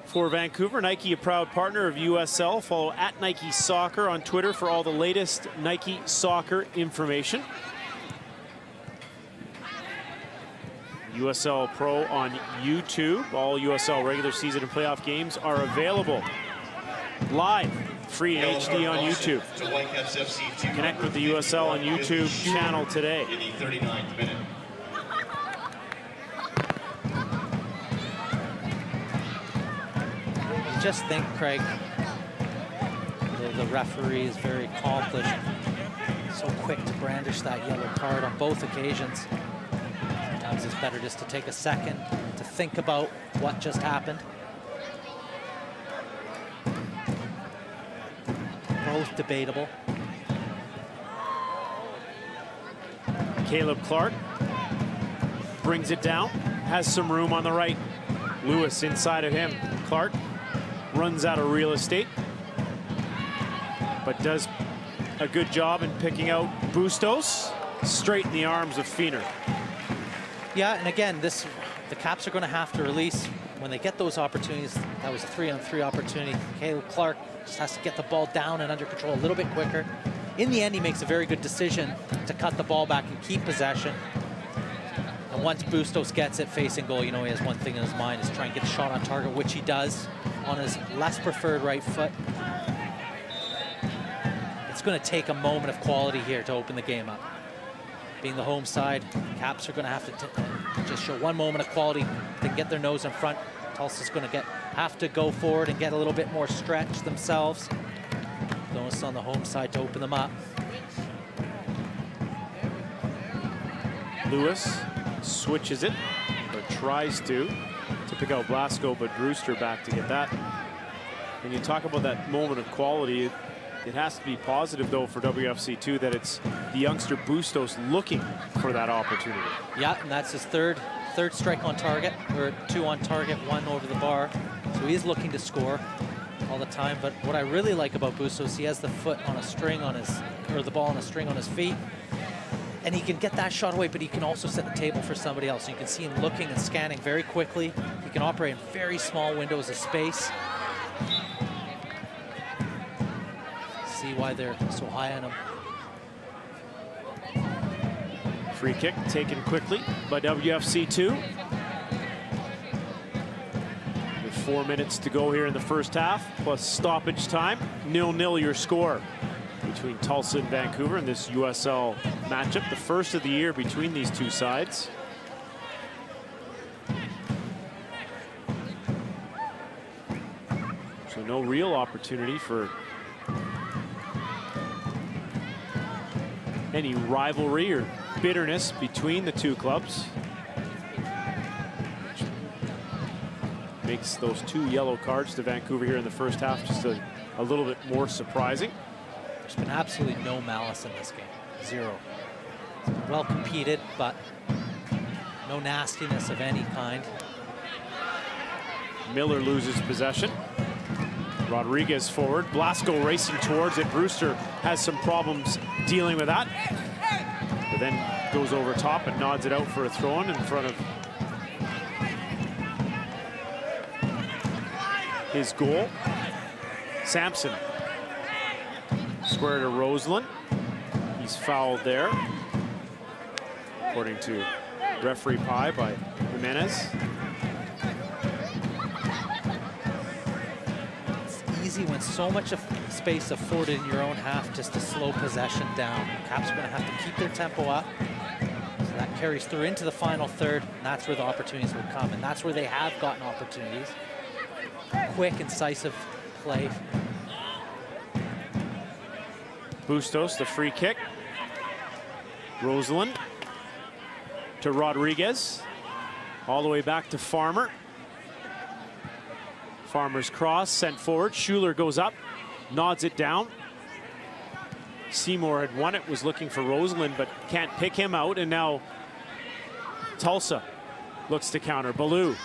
for Vancouver. Nike, a proud partner of USL. Follow at Nike Soccer on Twitter for all the latest Nike Soccer information. USL Pro on YouTube. All USL regular season and playoff games are available live, free in HD on YouTube. Connect with the USL on YouTube channel today. In the 39th minute. Just think, Craig, the referee is very accomplished, so quick to brandish that yellow card on both occasions. Sometimes it's better just to take a second to think about what just happened. Both debatable. Caleb Clark brings it down. has some room on the right. Lewis inside of him. Clark runs out of real estate, but does a good job in picking out Bustos straight in the arms of Feener. Yeah, and again, the Caps are going to have to release when they get those opportunities. That was a 3-on-3 opportunity. Caleb Clark just has to get the ball down and under control a little bit quicker. In the end, he makes a very good decision to cut the ball back and keep possession. And once Bustos gets it facing goal, you know he has one thing in his mind, is try and get a shot on target, which he does on his less preferred right foot. It's going to take a moment of quality here to open the game up. Being the home side, Caps are going to have to just show one moment of quality, then get their nose in front. Tulsa's going to have to go forward and get a little bit more stretch themselves. Those on the home side to open them up. Lewis switches it, or tries to pick out Blasco, but Brewster back to get that. When you talk about that moment of quality, it has to be positive, though, for WFC2 that it's the youngster Bustos looking for that opportunity. Yeah, and that's his third strike on target, or 2 on target, 1 over the bar. So he is looking to score all the time. But what I really like about Bustos, he has the foot on a string on his, or the ball on a string on his feet. And he can get that shot away, but he can also set the table for somebody else. You can see him looking and scanning very quickly. He can operate in very small windows of space. See why they're so high on him. Free kick taken quickly by WFC2. With 4 minutes to go here in the first half, plus stoppage time. 0-0 your score between Tulsa and Vancouver in this USL matchup, the first of the year between these two sides. So no real opportunity for any rivalry or bitterness between the two clubs. Makes those 2 yellow cards to Vancouver here in the first half just a little bit more surprising. There's been absolutely no malice in this game. 0. It's been well competed, but no nastiness of any kind. Miller loses possession. Rodriguez forward. Blasco racing towards it. Brewster has some problems dealing with that, but then goes over top and nods it out for a throw-in in front of his goal. Sampson. Square to Roseland. He's fouled there, according to referee pie by Jimenez. It's easy when so much of space afforded in your own half just to slow possession down. Caps are going to have to keep their tempo up. So that carries through into the final third, and that's where the opportunities will come, and that's where they have gotten opportunities. Quick, incisive play. Bustos, the free kick. Roseland to Rodriguez. All the way back to Farmer. Farmer's cross sent forward. Schuler goes up, nods it down. Seymour had won it, was looking for Roseland, but can't pick him out. And now Tulsa looks to counter. Ballou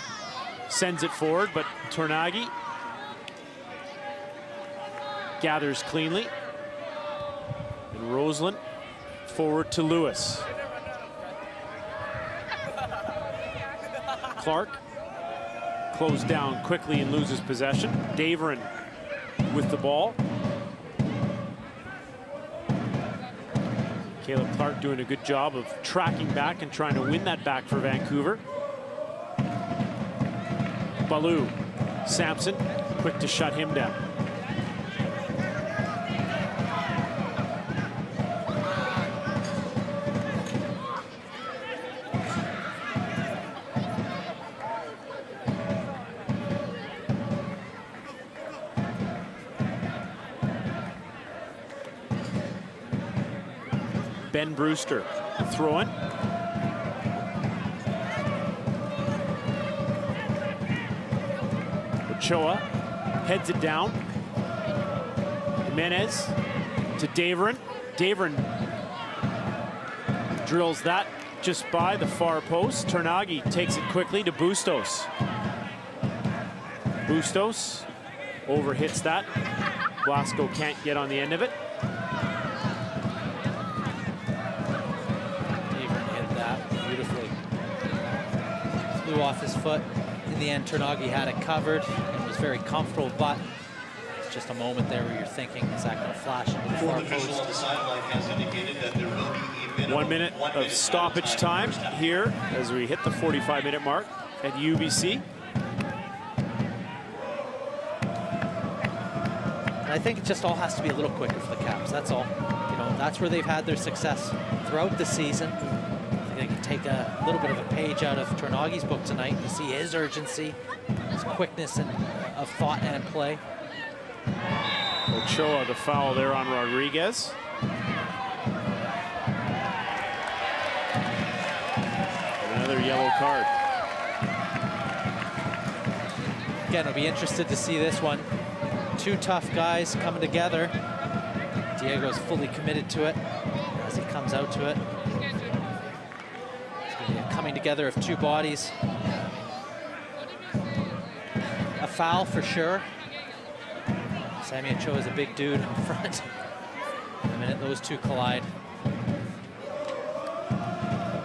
sends it forward, but Tornagi gathers cleanly. And Roseland forward to Lewis. Clark closed down quickly and loses possession. Daverin with the ball. Caleb Clark doing a good job of tracking back and trying to win that back for Vancouver. Ballou, Sampson, quick to shut him down. Ben Brewster, throw-in. Ochoa heads it down. Jimenez to Daverin. Daverin drills that just by the far post. Ternagi takes it quickly to Bustos. Bustos overhits that. Blasco can't get on the end of it. Even hit that beautifully. Flew off his foot. In the end, Ternagi had it covered and was very comfortable, but it's just a moment there where you're thinking, is that going to flash into the far post? 1 minute of stoppage time here as we hit the 45-minute mark at UBC. And I think it just all has to be a little quicker for the Caps, that's all. You know, that's where they've had their success throughout the season. They can take a little bit of a page out of Ternagi's book tonight. You see his urgency, his quickness and of thought and play. Ochoa, the foul there on Rodriguez. Another yellow card. Again, I'll be interested to see this one. Two tough guys coming together. Diego's fully committed to it as he comes out to it. It's going to be a coming together of two bodies. A foul for sure. Sammy Ochoa is a big dude in front. In a minute, those two collide.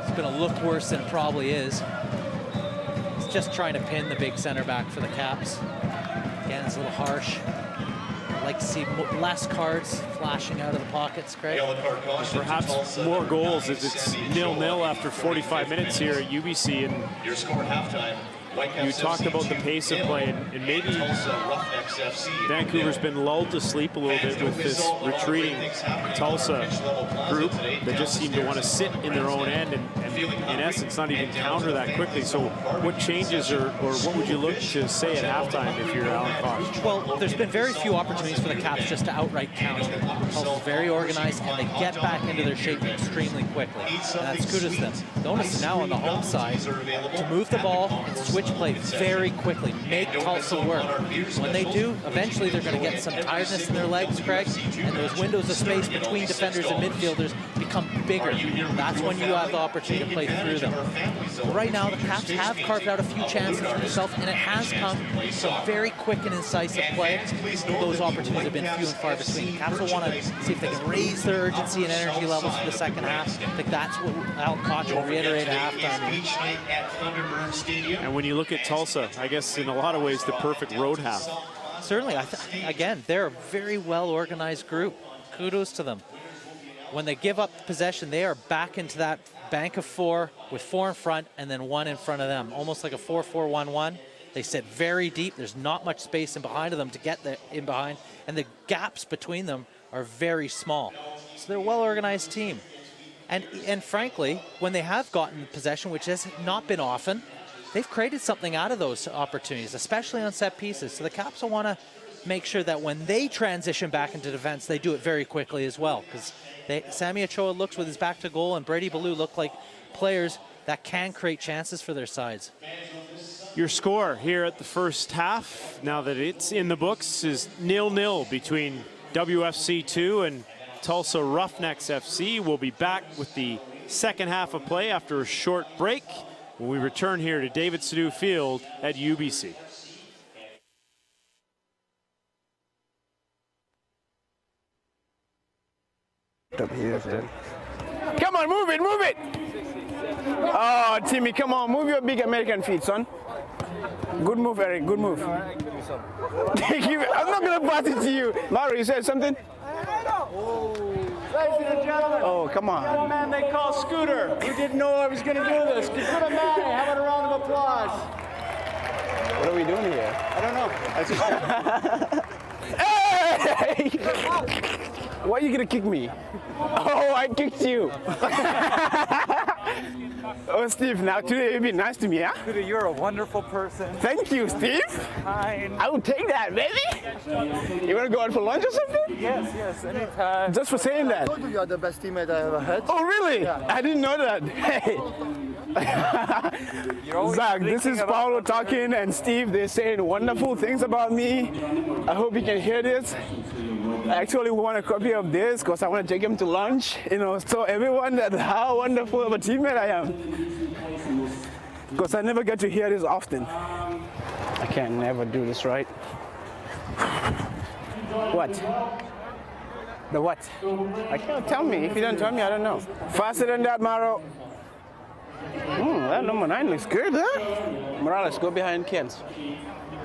It's going to look worse than it probably is. He's just trying to pin the big center back for the Caps. Again, it's a little harsh. I'd like to see less cards flashing out of the pockets, Craig. Perhaps more goals as it's 0-0 after 45 minutes here at UBC. And your score at halftime. you talked about the pace of play, and maybe Vancouver's been lulled to sleep a little bit with this retreating Tulsa group that just seem to want to sit in their own end and in essence not even counter that quickly. So what changes or what would you look to say at halftime if you're Alan Koch? Well, there's been very few opportunities for the Caps just to outright counter. Tulsa's very organized and they get back into their shape extremely quickly. And that's kudos to them. The onus is now on the home side to move the ball and switch play very quickly, make Tulsa work. When they do, eventually they're going to get some tiredness in their legs, Craig, and those windows of space between defenders and midfielders become bigger. That's when you have the opportunity to play through them. But right now, the Caps have carved out a few chances for themselves, and it has come from very quick and incisive play. Those opportunities have been few and far between. The Caps will want to see if they can raise their urgency and energy levels for the second half. I think that's what Al Koch will reiterate at halftime. And when you look at Tulsa, I guess in a lot of ways the perfect road half. Certainly, again, they're a very well-organized group. Kudos to them. When they give up possession, they are back into that bank of four with four in front and then one in front of them, almost like a 4-4-1-1. They sit very deep. There's not much space in behind of them to get in behind, and the gaps between them are very small. So they're a well-organized team. And frankly, when they have gotten possession, which has not been often, they've created something out of those opportunities, especially on set pieces. So the Caps will want to make sure that when they transition back into defense, they do it very quickly as well. Because Sammy Ochoa looks with his back to goal, and Brady Ballou look like players that can create chances for their sides. Your score here at the first half, now that it's in the books, is 0-0 between WFC 2 and Tulsa Roughnecks FC. We'll be back with the second half of play after a short break when we return here to David Sadu Field at UBC. Come on, move it, move it! Oh, Timmy, come on, move your big American feet, son. Good move, Eric, good move. Thank you. I'm not going to pass it to you. Mario, you said something? Ladies and gentlemen, Oh, come on. young man they call Scooter. We didn't know I was going to do this. Good man. How about a round of applause? What are we doing here? I don't know. Hey! Why are you going to kick me? Oh, I kicked you. Oh, Steve, now today you'll be nice to me, huh? Scooter, you're a wonderful person. Thank you, Steve. Kind. I will take that, baby. You want to go out for lunch or something? Yes, anytime. Just for saying that. You are the best teammate I ever had. Oh, really? Yeah. I didn't know that. Hey. Zach, this is Paulo talking, and Steve, they're saying wonderful things about me. I hope you can hear this. I actually want a copy of this because I want to take him to lunch, you know, so everyone that how wonderful of a teammate I am. Because I never get to hear this often. I can never do this right. What? The what? I can't tell me. If you don't tell me, I don't know. Faster than that, Maro. That number 9 looks good, huh? Morales, go behind Kent.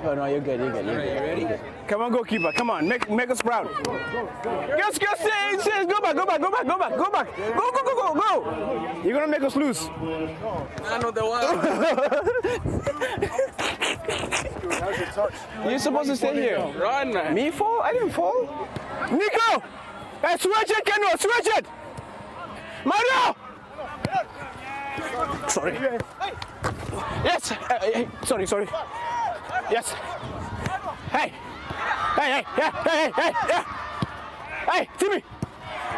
Oh no, you're good. You're good. You're good. Ready? Come on, goalkeeper. Come on, make us proud. Yes, go back. Go back. Go. You're gonna make us lose. I know the one. You're supposed to stay here. Run, man. Me fall? I didn't fall. Nico! Hey, switch it, Keno! Switch it! Mario! Sorry. Yes! Sorry. Yes! Hey! Hey, Timmy!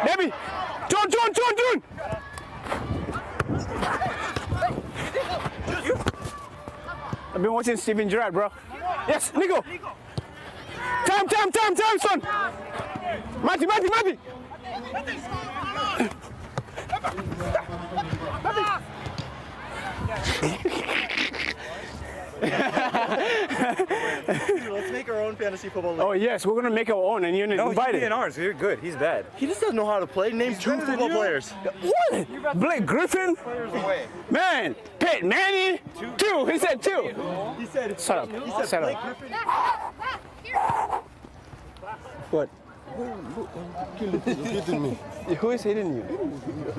Debbie! John! I've been watching Steven Gerrard, bro. Yes, Nico! Time, son! Mati! Let's make our own fantasy football league. Oh yes, we're gonna make our own, and you're invited. He's in ours. You're good. He's bad. He just doesn't know how to play. Name 2 football players. What? Blake Griffin? Man, Peyton Manning? 2. He said 2. He said. Shut up. Shut up. What? Who is hitting you?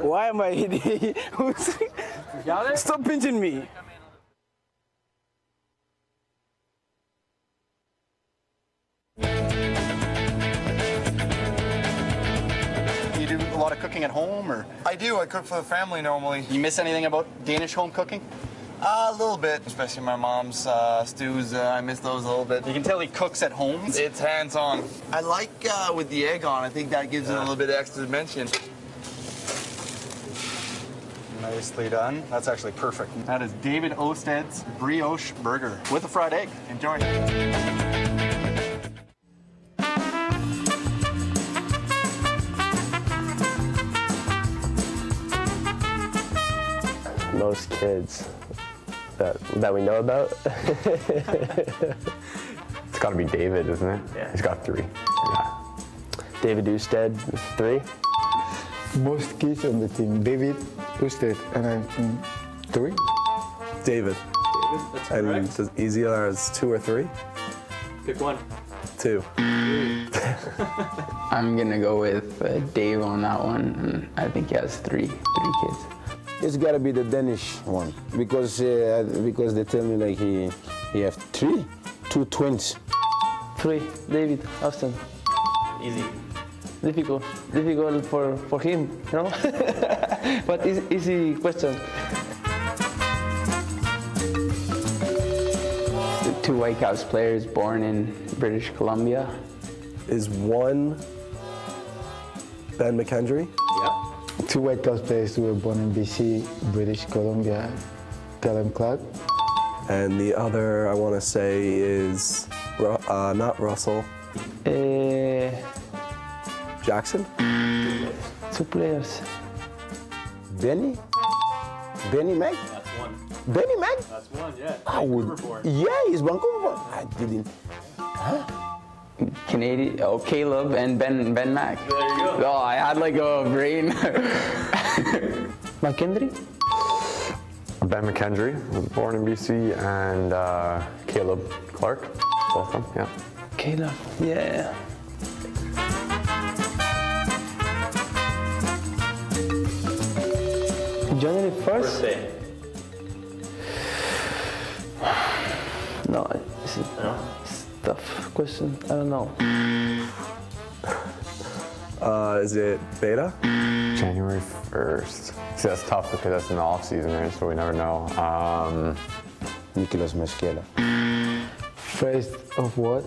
Why am I hitting you? Stop pinching me. You do a lot of cooking at home, or? I do. I cook for the family normally. You miss anything about Danish home cooking? A little bit, especially my mom's stews. I miss those a little bit. You can tell he cooks at home. It's hands-on. I like with the egg on. I think that gives it a little bit of extra dimension. Nicely done. That's actually perfect. That is David Osted's brioche burger with a fried egg. Enjoy. Most kids that we know about. It's got to be David, isn't it? Yeah. He's got 3. Yeah. David Usted, 3. Most kids on the team. David Usted, and I'm 3. David. That's and correct. it's easy as 2 or 3. Pick one. 2. I'm gonna go with Dave on that one, and I think he has 3 kids. It's gotta be the Danish one because they tell me like he have 2 twins. 3, David Austin. Easy. Difficult for him, you know? But easy question. The 2 Whitecaps players born in British Columbia. Is 1 Ben McKendry? Yeah. 2 Whitecaps players who were born in BC, British Columbia, Callum Clark. And the other I want to say is not Russell. Jackson? 2 players. Benny Mac? That's 1. Benny Mac? That's 1, yeah. I would. Yeah, he's Vancouver. I didn't. Canadian, Caleb and Ben Mac. There you go. Oh, I had like a brain. McKendry? Ben McKendry was born in BC, and Caleb Clark, both of them, yeah. Caleb, yeah. January 1st? First day. No, it's a tough question. I don't know. Is it Beta? January 1st. See, that's tough because that's in the off season, right? So we never know. Nicolas Mesquela. 1st of what?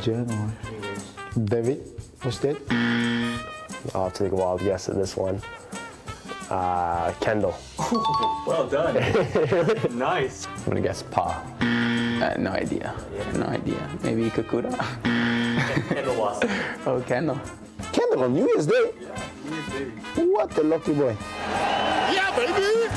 January. David Usted. I'll have to take a wild guess at this one. Kendall. Well done. Nice. I'm gonna guess Pa. No idea. No idea. Maybe Kakura. Kendall lost. Oh, Kendall. Kendall on New Year's Day? New Year's Day. What a lucky boy. Yeah, baby!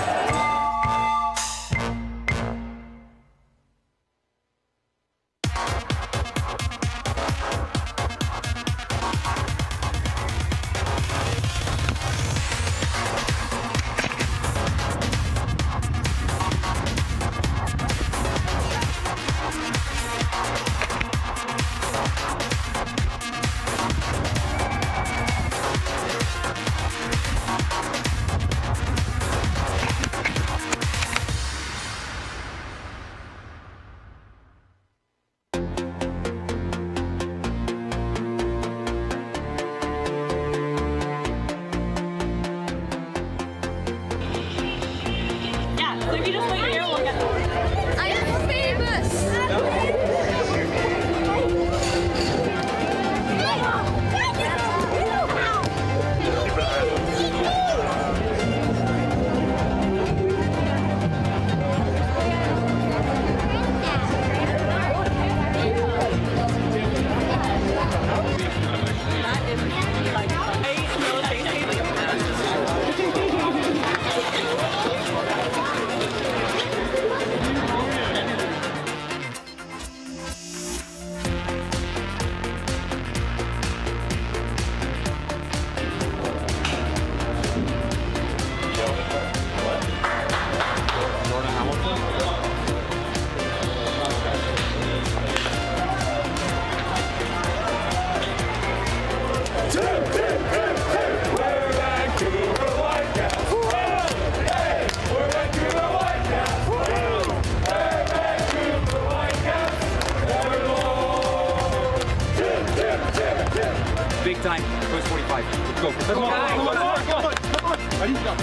Big time, first 45. Let's go. Come on, come on, come on, come on. Ready? Go.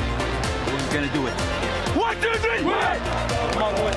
We're gonna do it. 1, 2, 3, wait! Come on, boys.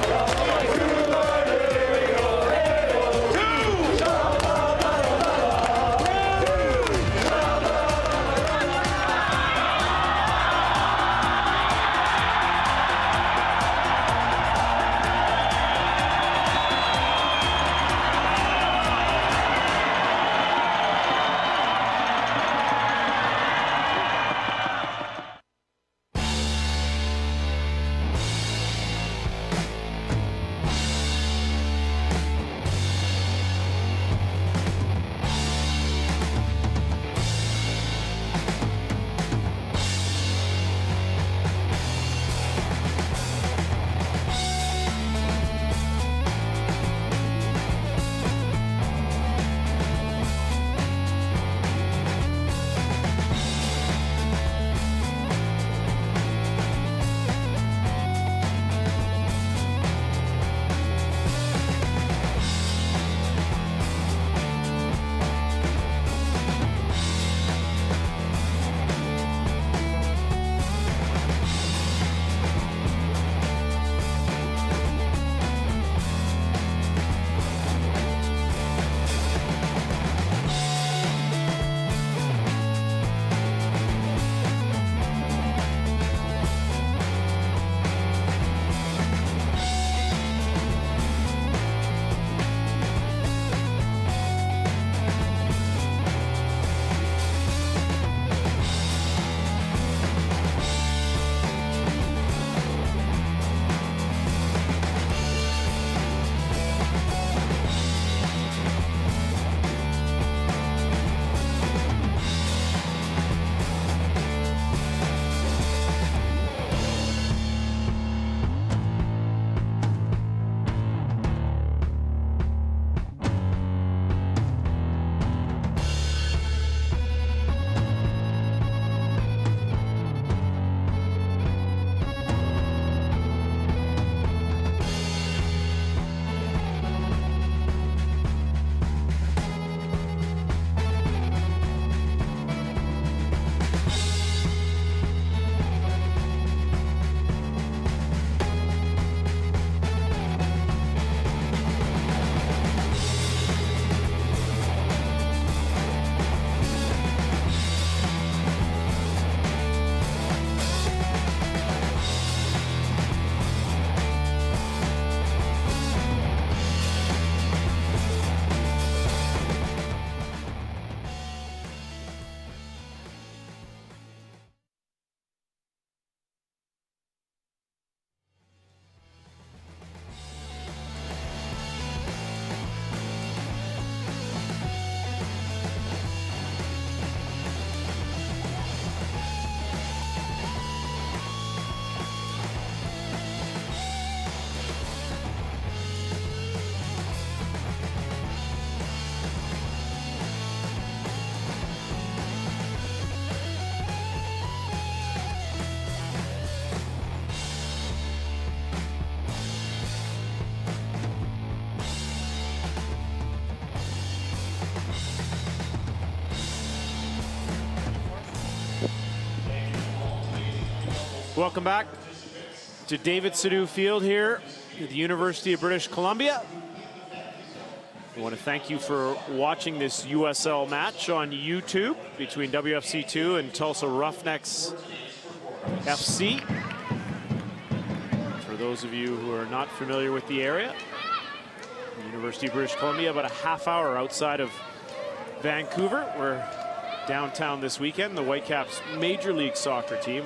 Welcome back to David Sidhu Field here at the University of British Columbia. I want to thank you for watching this USL match on YouTube between WFC2 and Tulsa Roughnecks FC. For those of you who are not familiar with the area, the University of British Columbia, about a half hour outside of Vancouver. We're downtown this weekend. The Whitecaps Major League Soccer team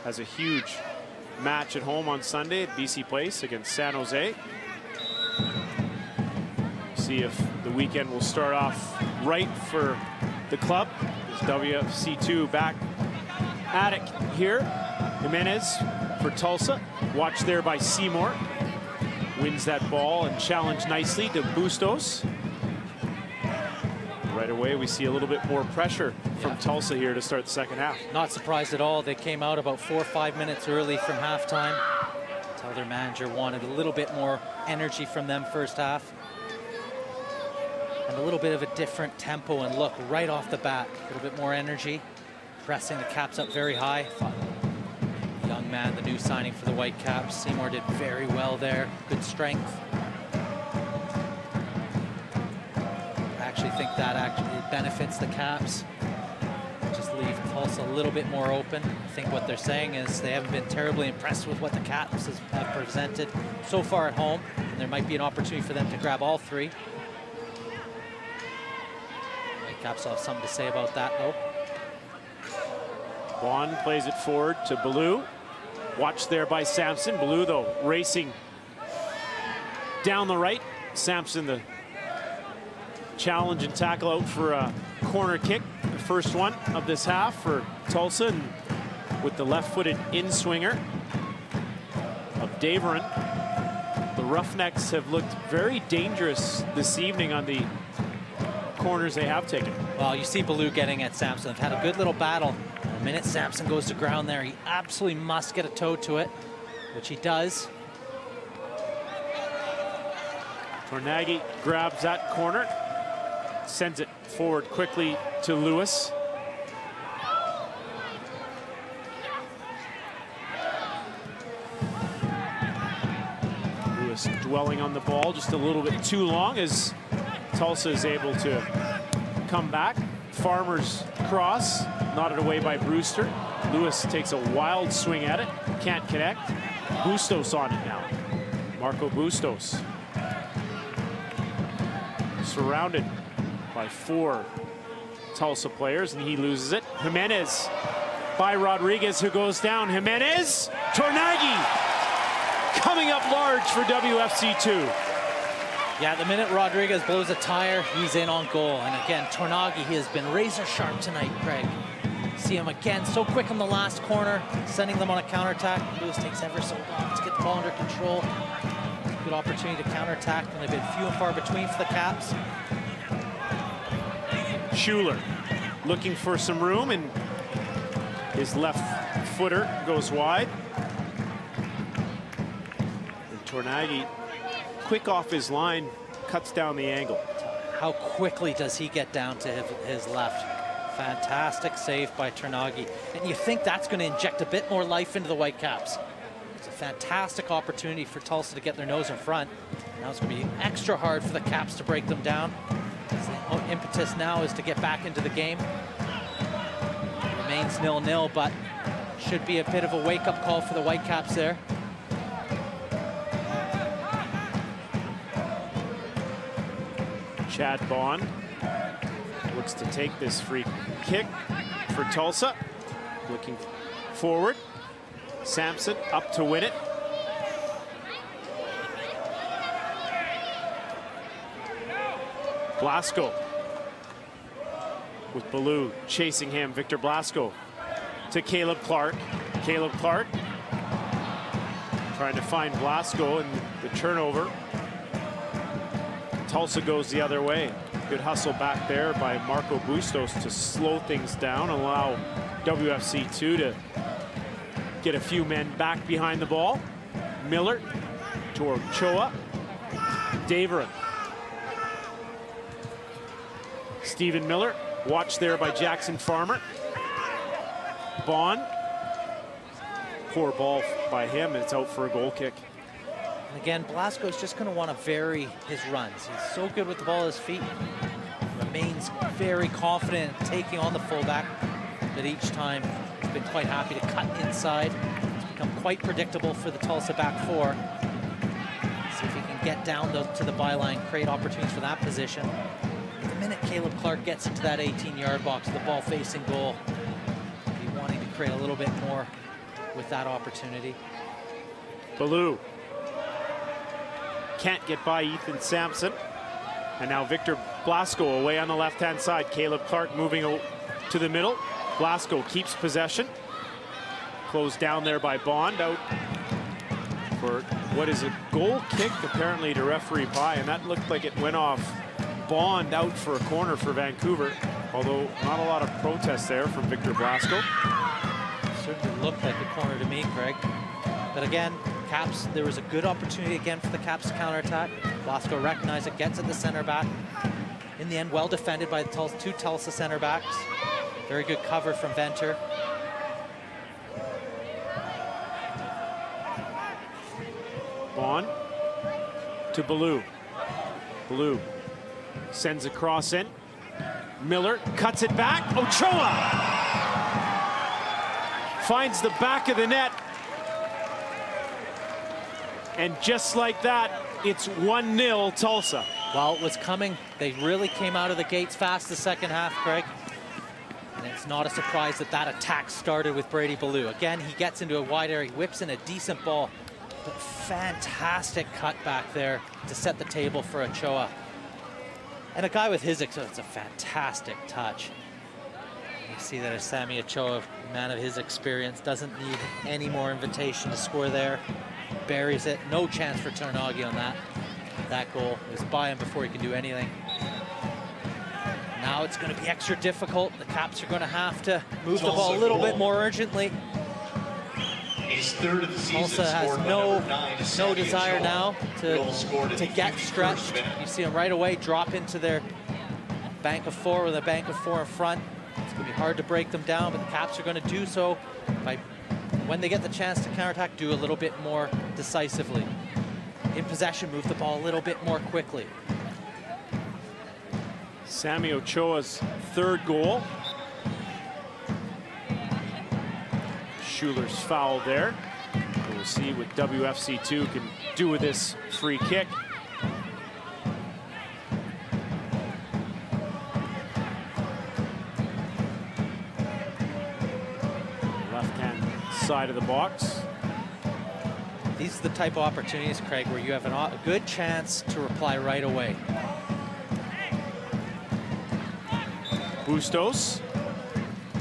has a huge match at home on Sunday at BC Place against San Jose. See if the weekend will start off right for the club. There's WFC2 back at it here. Jimenez for Tulsa. Watched there by Seymour. Wins that ball and challenged nicely to Bustos. Right away, we see a little bit more pressure from Tulsa here to start the second half. Not surprised at all. They came out about 4 or 5 minutes early from halftime. Tell their manager wanted a little bit more energy from them first half. And a little bit of a different tempo and look right off the bat. A little bit more energy. Pressing the Caps up very high. The young man, the new signing for the Whitecaps. Seymour did very well there. Good strength. I actually think that actually benefits the Caps. Just leave Tulsa a little bit more open. I think what they're saying is they haven't been terribly impressed with what the Caps have presented so far at home. And there might be an opportunity for them to grab all three. Caps will have something to say about that, though. Bond plays it forward to Ballou. Watched there by Sampson. Ballou, though, racing down the right. Sampson, the challenge and tackle out for a corner kick. The first one of this half for Tulsa. And with the left-footed in-swinger of Daverin. The Roughnecks have looked very dangerous this evening on the corners they have taken. Well, you see Ballou getting at Sampson. They've had a good little battle. The minute Sampson goes to ground there, he absolutely must get a toe to it, which he does. Tornaghi grabs that corner, sends it forward quickly to Lewis. Lewis dwelling on the ball just a little bit too long as Tulsa is able to come back. Farmer's cross, nodded away by Brewster. Lewis takes a wild swing at it, can't connect. Bustos on it now. Marco Bustos. Surrounded by 4 Tulsa players, and he loses it. Jimenez by Rodriguez, who goes down. Jimenez, Tornaghi coming up large for WFC2. Yeah, the minute Rodriguez blows a tire, he's in on goal. And again, Tornaghi, he has been razor sharp tonight, Craig. See him again, so quick on the last corner, sending them on a counterattack. Lewis takes ever so long to get the ball under control. Good opportunity to counterattack, and they've been few and far between for the Caps. Schuler looking for some room, and his left footer goes wide. And Tornaghi, quick off his line, cuts down the angle. How quickly does he get down to his left? Fantastic save by Tornaghi. And you think that's going to inject a bit more life into the Whitecaps. It's a fantastic opportunity for Tulsa to get their nose in front. Now it's going to be extra hard for the Caps to break them down. The impetus now is to get back into the game. It remains 0-0, but should be a bit of a wake-up call for the Whitecaps there. Chad Bond looks to take this free kick for Tulsa. Looking forward. Sampson up to win it. Blasco with Ballou chasing him. Victor Blasco to Caleb Clark. Caleb Clark trying to find Blasco, and the turnover. Tulsa goes the other way. Good hustle back there by Marco Bustos to slow things down, allow WFC2 to get a few men back behind the ball. Miller to Ochoa. Daverin. Stephen Miller, watched there by Jackson Farmer. Bond Poor ball by him. It's out for a goal kick. And again, Blasco's just going to want to vary his runs. He's so good with the ball at his feet. Remains very confident in taking on the fullback, but each time he's been quite happy to cut inside. It's become quite predictable for the Tulsa back four. See if he can get down to the byline, create opportunities for that position. The minute Caleb Clark gets into that 18-yard box, the ball facing goal, he'll be wanting to create a little bit more with that opportunity. Ballou can't get by Ethan Sampson. And now Victor Blasco away on the left-hand side. Caleb Clark moving to the middle. Blasco keeps possession. Closed down there by Bond, out for what is a goal kick apparently to referee Pye, and that looked like it went off Bond, out for a corner for Vancouver, although not a lot of protest there from Victor Blasco. Certainly looked like a corner to me, Craig. But again, Caps, there was a good opportunity again for the Caps to counterattack. Blasco recognized it, gets at the center back. In the end, well defended by the two Tulsa center backs. Very good cover from Venter. Bond to Ballou. Ballou sends a cross in. Miller cuts it back. Ochoa finds the back of the net. And just like that, it's 1-0 Tulsa. Well, it was coming. They really came out of the gates fast the second half, Craig. And it's not a surprise that that attack started with Brady Ballou. Again, he gets into a wide area, whips in a decent ball, but fantastic cut back there to set the table for Ochoa. And a guy with his, it's a fantastic touch. You see that as Sammy Ochoa, man of his experience, doesn't need any more invitation to score there. Buries it, no chance for Tornaghi on that goal. It was by him before he could do anything. Now it's going to be extra difficult. The Caps are going to have to move the ball a little bit more urgently. Tulsa has no desire now to get stretched. You see them right away drop into their bank of four with a bank of four in front. It's going to be hard to break them down, but the Caps are going to do so by, when they get the chance to counterattack, do a little bit more decisively. In possession, move the ball a little bit more quickly. Sammy Ochoa's third goal. Schuler's foul there. We'll see what WFC2 can do with this free kick. Left-hand side of the box. These are the type of opportunities, Craig, where you have a good chance to reply right away. Bustos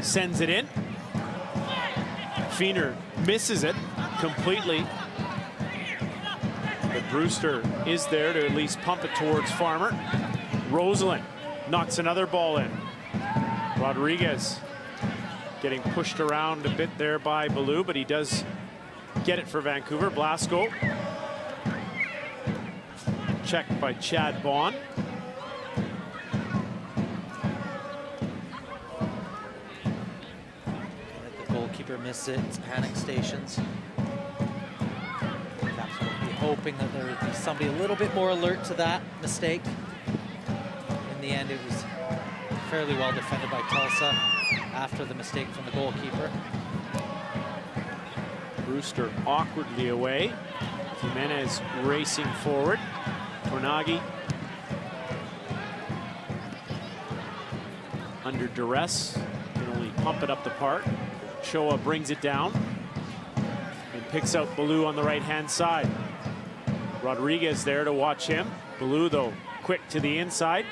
sends it in. Feener misses it completely. But Brewster is there to at least pump it towards Farmer. Rosalind knocks another ball in. Rodriguez getting pushed around a bit there by Ballou, but he does get it for Vancouver. Blasco. Checked by Chad Bond. The goalkeeper missed it. It's panic stations. Caps will be hoping that there would be somebody a little bit more alert to that mistake. In the end, it was fairly well defended by Tulsa after the mistake from the goalkeeper. Brewster awkwardly away. Jimenez racing forward. Tornaghi under duress, can only pump it up the park. Ochoa brings it down and picks out Ballou on the right-hand side. Rodriguez there to watch him. Ballou, though, quick to the inside.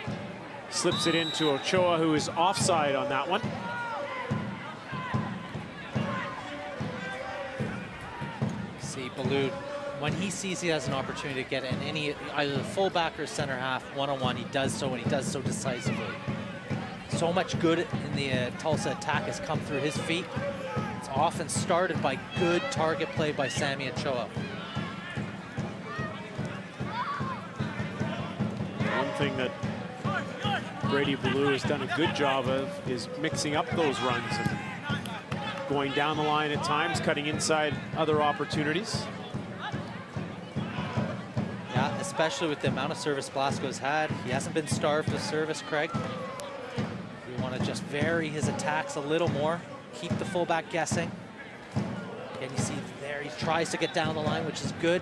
Slips it into Ochoa, who is offside on that one. See, Ballou, when he sees he has an opportunity to get in any, either the fullback or center half one-on-one, he does so, and he does so decisively. So much good in the Tulsa attack has come through his feet. It's often started by good target play by Sammy Ochoa. One thing that Brady Ballou has done a good job of is mixing up those runs. And going down the line at times, cutting inside other opportunities. Yeah, especially with the amount of service Blasco's had. He hasn't been starved of service, Craig. We want to just vary his attacks a little more, keep the fullback guessing. And you see there, he tries to get down the line, which is good.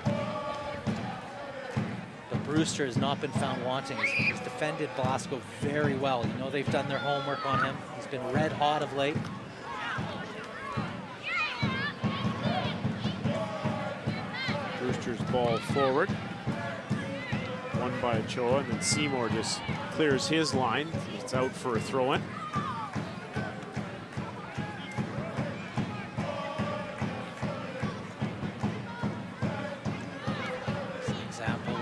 But Brewster has not been found wanting. He's defended Blasco very well. You know they've done their homework on him. He's been red hot of late. Brewster's ball forward. Won by Ochoa, and then Seymour just clears his line. It's out for a throw-in.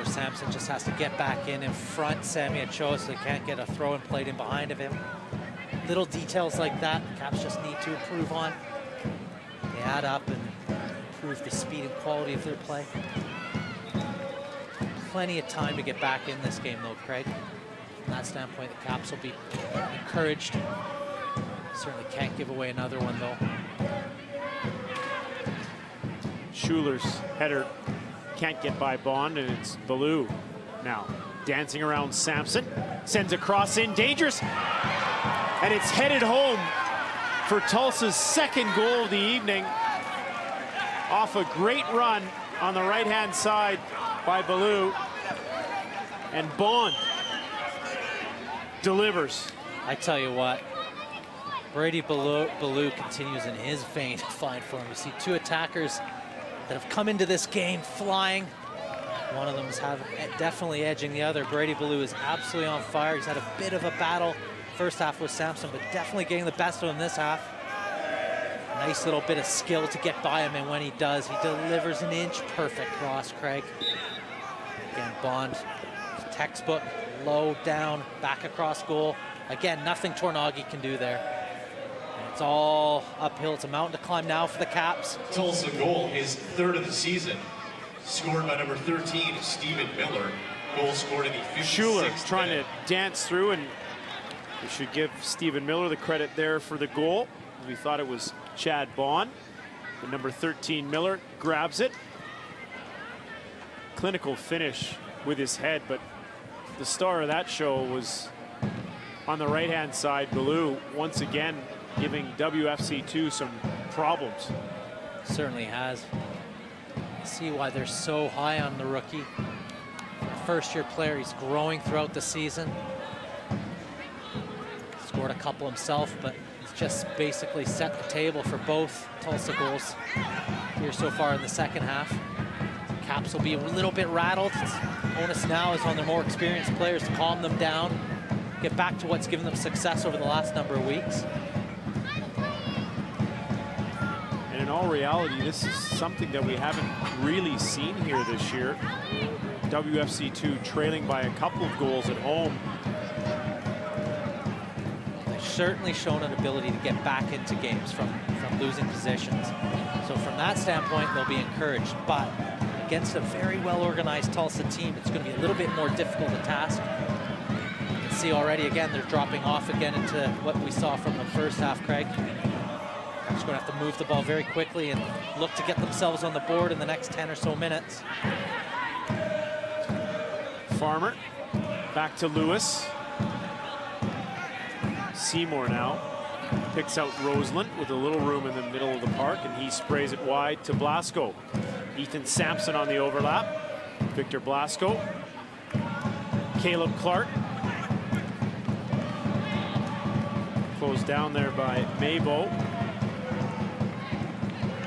Samson just has to get back in front Sammy Ochoa so they can't get a throw and plate in behind of him. Little details like that the Caps just need to improve on. They add up and improve the speed and quality of their play. Plenty of time to get back in this game though, Craig. From that standpoint, the Caps will be encouraged. Certainly can't give away another one though. Schuler's header can't get by Bond, and it's Ballou now dancing around Sampson, sends a cross in, dangerous, and it's headed home for Tulsa's second goal of the evening off a great run on the right-hand side by Ballou, and Bond delivers. I tell you what, Brady Ballou continues in his vein of fine form. You see two attackers that have come into this game flying. One of them is definitely edging the other. Brady Ballou is absolutely on fire. He's had a bit of a battle first half with Sampson, but definitely getting the best of him this half. Nice little bit of skill to get by him, and when he does, he delivers an inch perfect cross, Craig. Again, Bond, textbook, low, down, back across goal. Again, nothing Tornagi can do there. It's all uphill. It's a mountain to climb now for the Caps. Tulsa goal, his third of the season. Scored by number 13, Stephen Miller. Goal scored in the 56th Schuler trying minute. to dance through, and we should give Stephen Miller the credit there for the goal. We thought it was Chad Bond. The number 13 Miller grabs it. Clinical finish with his head, but the star of that show was on the right-hand side, Ballou, once again giving WFC2 some problems. Certainly has. You see why they're so high on the rookie. First-year player, he's growing throughout the season. Scored a couple himself, but he's just basically set the table for both Tulsa goals here so far in the second half. Caps will be a little bit rattled. Onus now is on their more experienced players to calm them down, get back to what's given them success over the last number of weeks. And in all reality, this is something that we haven't really seen here this year. WFC2 trailing by a couple of goals at home. They've certainly shown an ability to get back into games from losing positions. So from that standpoint, they'll be encouraged. But against a very well-organized Tulsa team, it's going to be a little bit more difficult a task. You can see already, again, they're dropping off again into what we saw from the first half, Craig. They're just going to have to move the ball very quickly and look to get themselves on the board in the next 10 or so minutes. Farmer back to Lewis. Seymour now picks out Roseland with a little room in the middle of the park, and he sprays it wide to Blasco. Ethan Sampson on the overlap. Victor Blasco. Caleb Clark. Closed down there by Maybo.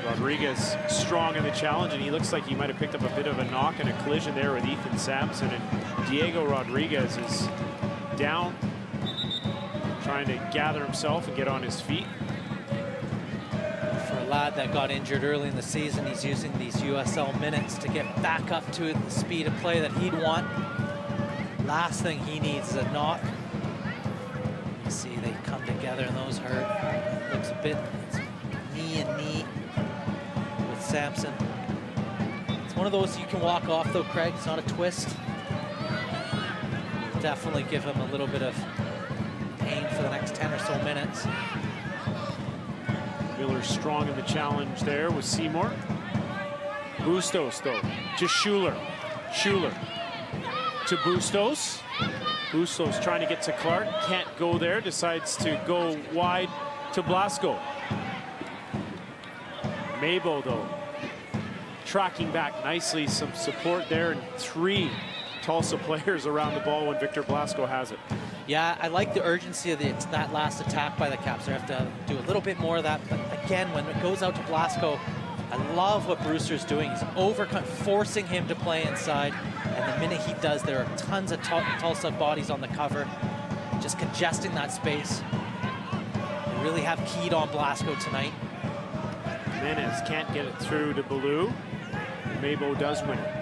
Rodriguez strong in the challenge, and he looks like he might have picked up a bit of a knock and a collision there with Ethan Sampson, and Diego Rodriguez is down, trying to gather himself and get on his feet. For a lad that got injured early in the season, he's using these USL minutes to get back up to the speed of play that he'd want. Last thing he needs is a knock. You see they come together and those hurt. Looks a bit knee and knee with Sampson. It's one of those you can walk off though, Craig. It's not a twist. Definitely give him a little bit of pain for the next 10 or so minutes. Miller strong in the challenge there with Seymour. Bustos, though, to Schuler. Schuler to Bustos. Bustos trying to get to Clark. Can't go there. Decides to go wide to Blasco. Mabo, though, tracking back nicely. Some support there, and 3 Tulsa players around the ball when Victor Blasco has it. Yeah, I like the urgency of that last attack by the Caps. They have to do a little bit more of that. But again, when it goes out to Blasco, I love what Brewster's doing. He's forcing him to play inside. And the minute he does, there are tons of Tulsa bodies on the cover, just congesting that space. They really have keyed on Blasco tonight. Jimenez can't get it through to Ballou. Mabo does win it.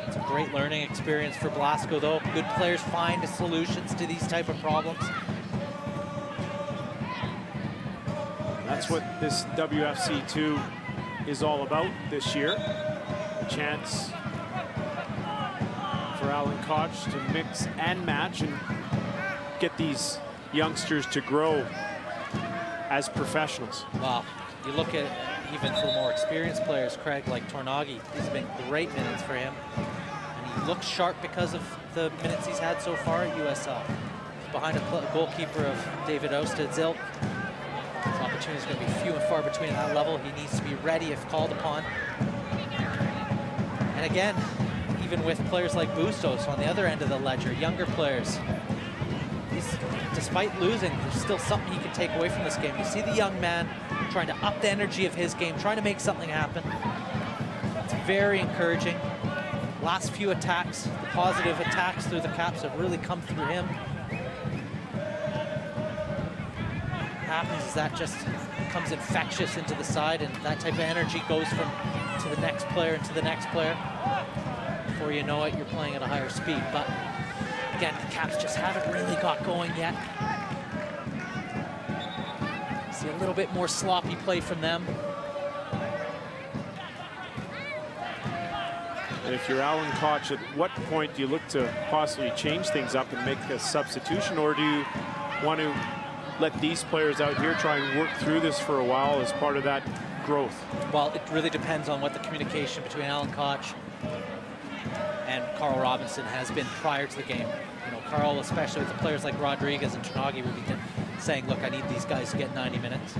It's a great learning experience for Blasco, though. Good players find solutions to these type of problems. That's what this WFC2 is all about this year. A chance for Alan Koch to mix and match and get these youngsters to grow as professionals. Wow. You look at even for more experienced players, Craig, like Tornagi, these have been great minutes for him. And he looks sharp because of the minutes he's had so far at USL. He's behind a goalkeeper of David Osted's ilk. His opportunity is going to be few and far between at that level. He needs to be ready if called upon. And again, even with players like Bustos on the other end of the ledger, younger players, despite losing, there's still something you can take away from this game. You see the young man trying to up the energy of his game, trying to make something happen. It's very encouraging. Last few attacks, the positive attacks through the Caps have really come through him. What happens is that just becomes infectious into the side, and that type of energy goes to the next player and to the next player. Before you know it, you're playing at a higher speed. But again, the Caps just haven't really got going yet. See a little bit more sloppy play from them. And if you're Alan Koch, at what point do you look to possibly change things up and make a substitution, or do you want to let these players out here try and work through this for a while as part of that growth? Well, it really depends on what the communication between Alan Koch and Carl Robinson has been prior to the game. You know, Carl, especially with the players like Rodriguez and Tornagi, will be saying, look, I need these guys to get 90 minutes.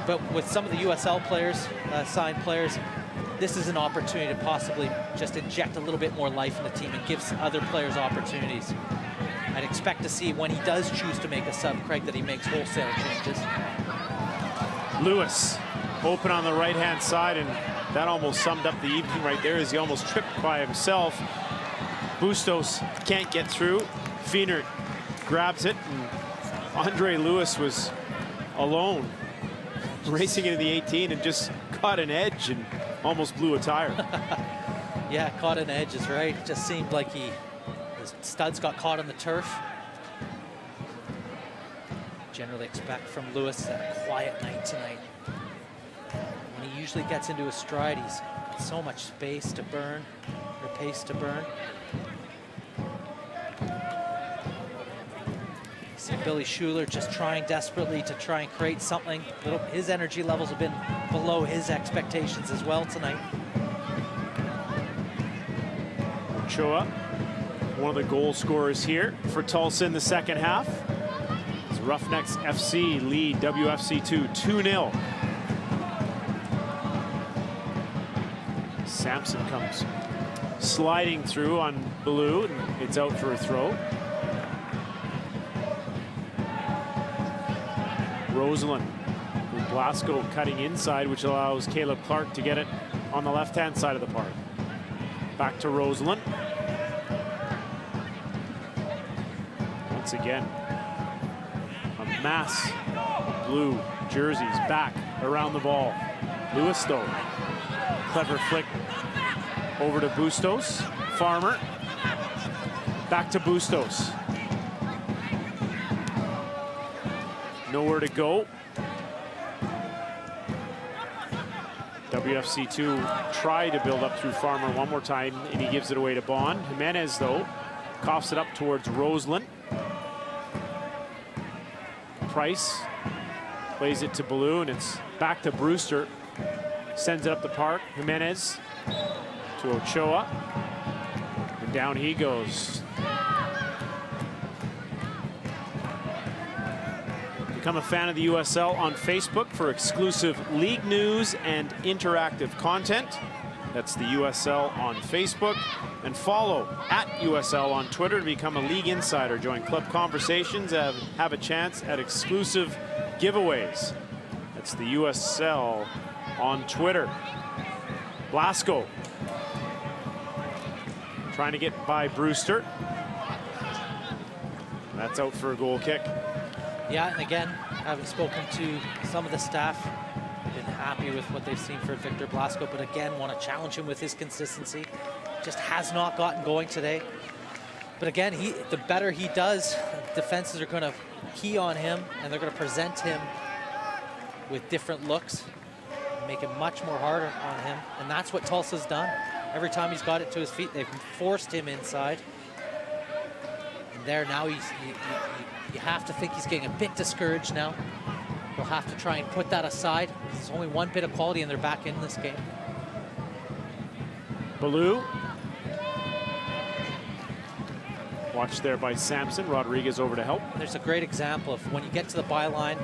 But with some of the USL players, signed players, this is an opportunity to possibly just inject a little bit more life in the team and give some other players opportunities. I'd expect to see when he does choose to make a sub, Craig, that he makes wholesale changes. Lewis, open on the right-hand side, and that almost summed up the evening right there as he almost tripped by himself. Bustos can't get through. Feenert grabs it, and Andre Lewis was alone, racing into the 18 and just caught an edge and almost blew a tire. Yeah, caught an edge is right. It just seemed like his studs got caught on the turf. Generally expect from Lewis a quiet night tonight. When he usually gets into his stride, he's got so much space to burn, or pace to burn. See Billy Schuler just trying desperately to try and create something. His energy levels have been below his expectations as well tonight. Ochoa, one of the goal scorers here for Tulsa in the second half. As Roughnecks FC lead WFC2 2-0. Sampson comes sliding through on Ballou, and it's out for a throw. Roseland with Blasco cutting inside, which allows Caleb Clark to get it on the left-hand side of the park. Back to Roseland. Once again, a mass of blue jerseys back around the ball. Lewis, though, clever flick over to Bustos. Farmer, back to Bustos. Nowhere to go. WFC2 tried to build up through Farmer one more time, and he gives it away to Bond. Jimenez, though, coughs it up towards Roseland. Price Plays it to Baloo, and it's back to Brewster. Sends it up the park. Jimenez to Ochoa. And down he goes. Become a fan of the USL on Facebook for exclusive league news and interactive content. That's the USL on Facebook. And follow @USL on Twitter to become a league insider. Join club conversations and have a chance at exclusive giveaways. That's the USL on Twitter. Blasco trying to get by Brewster. That's out for a goal kick. Yeah, and again, having spoken to some of the staff, been happy with what they've seen for Victor Blasco, but again, want to challenge him with his consistency. Just has not gotten going today. But again, the better he does, defenses are going to key on him, and they're going to present him with different looks, make it much more harder on him, and that's what Tulsa's done. Every time he's got it to his feet, they've forced him inside. And there now, you have to think he's getting a bit discouraged now. They'll have to try and put that aside. There's only one bit of quality, and they're back in this game. Baloo. Watched there by Sampson. Rodriguez over to help. There's a great example of when you get to the byline,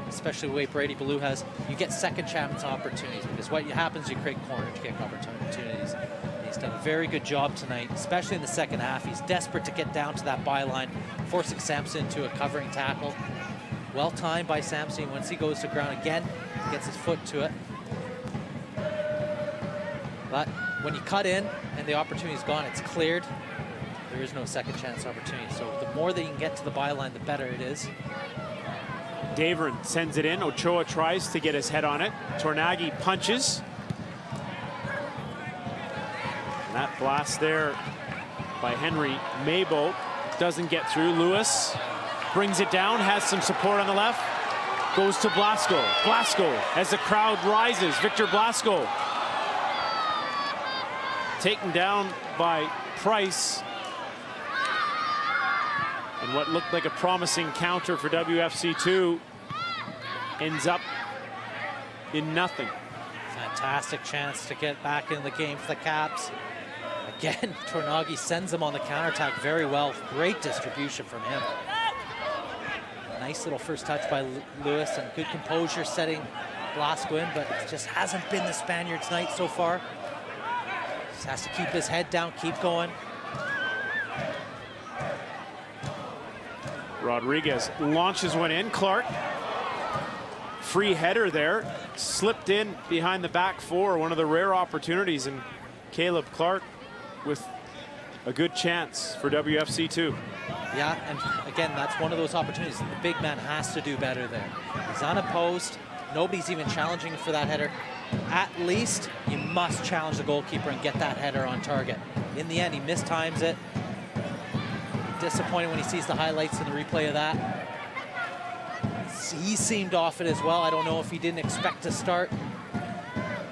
especially the way Brady Baloo has, you get second chance opportunities, because what happens, you create corner kick opportunities. He's done a very good job tonight, especially in the second half. He's desperate to get down to that byline, forcing Sampson into a covering tackle. Well timed by Sampson. Once he goes to ground again, gets his foot to it. But when you cut in and the opportunity's gone, it's cleared, there is no second chance opportunity. So the more that you can get to the byline, the better it is. Daverin sends it in. Ochoa tries to get his head on it. Tornaghi punches. And that blast there by Henry Maybolt doesn't get through. Lewis brings it down, has some support on the left. Goes to Blasco. Blasco, as the crowd rises. Victor Blasco taken down by Price. And what looked like a promising counter for WFC2 ends up in nothing. Fantastic chance to get back in the game for the Caps. Again, Tornaghi sends him on the counterattack very well. Great distribution from him. Nice little first touch by Lewis, and good composure setting Blasco in, but it just hasn't been the Spaniards' night so far. Just has to keep his head down, keep going. Rodriguez launches one in. Clark, free header there, slipped in behind the back four. One of the rare opportunities, and Caleb Clark with a good chance for WFC2. Yeah, and again, that's one of those opportunities. The big man has to do better there. He's unopposed. Nobody's even challenging for that header. At least you must challenge the goalkeeper and get that header on target. In the end, he mistimes it. Disappointed when he sees the highlights and the replay of that. He seemed off it as well. I don't know if he didn't expect to start.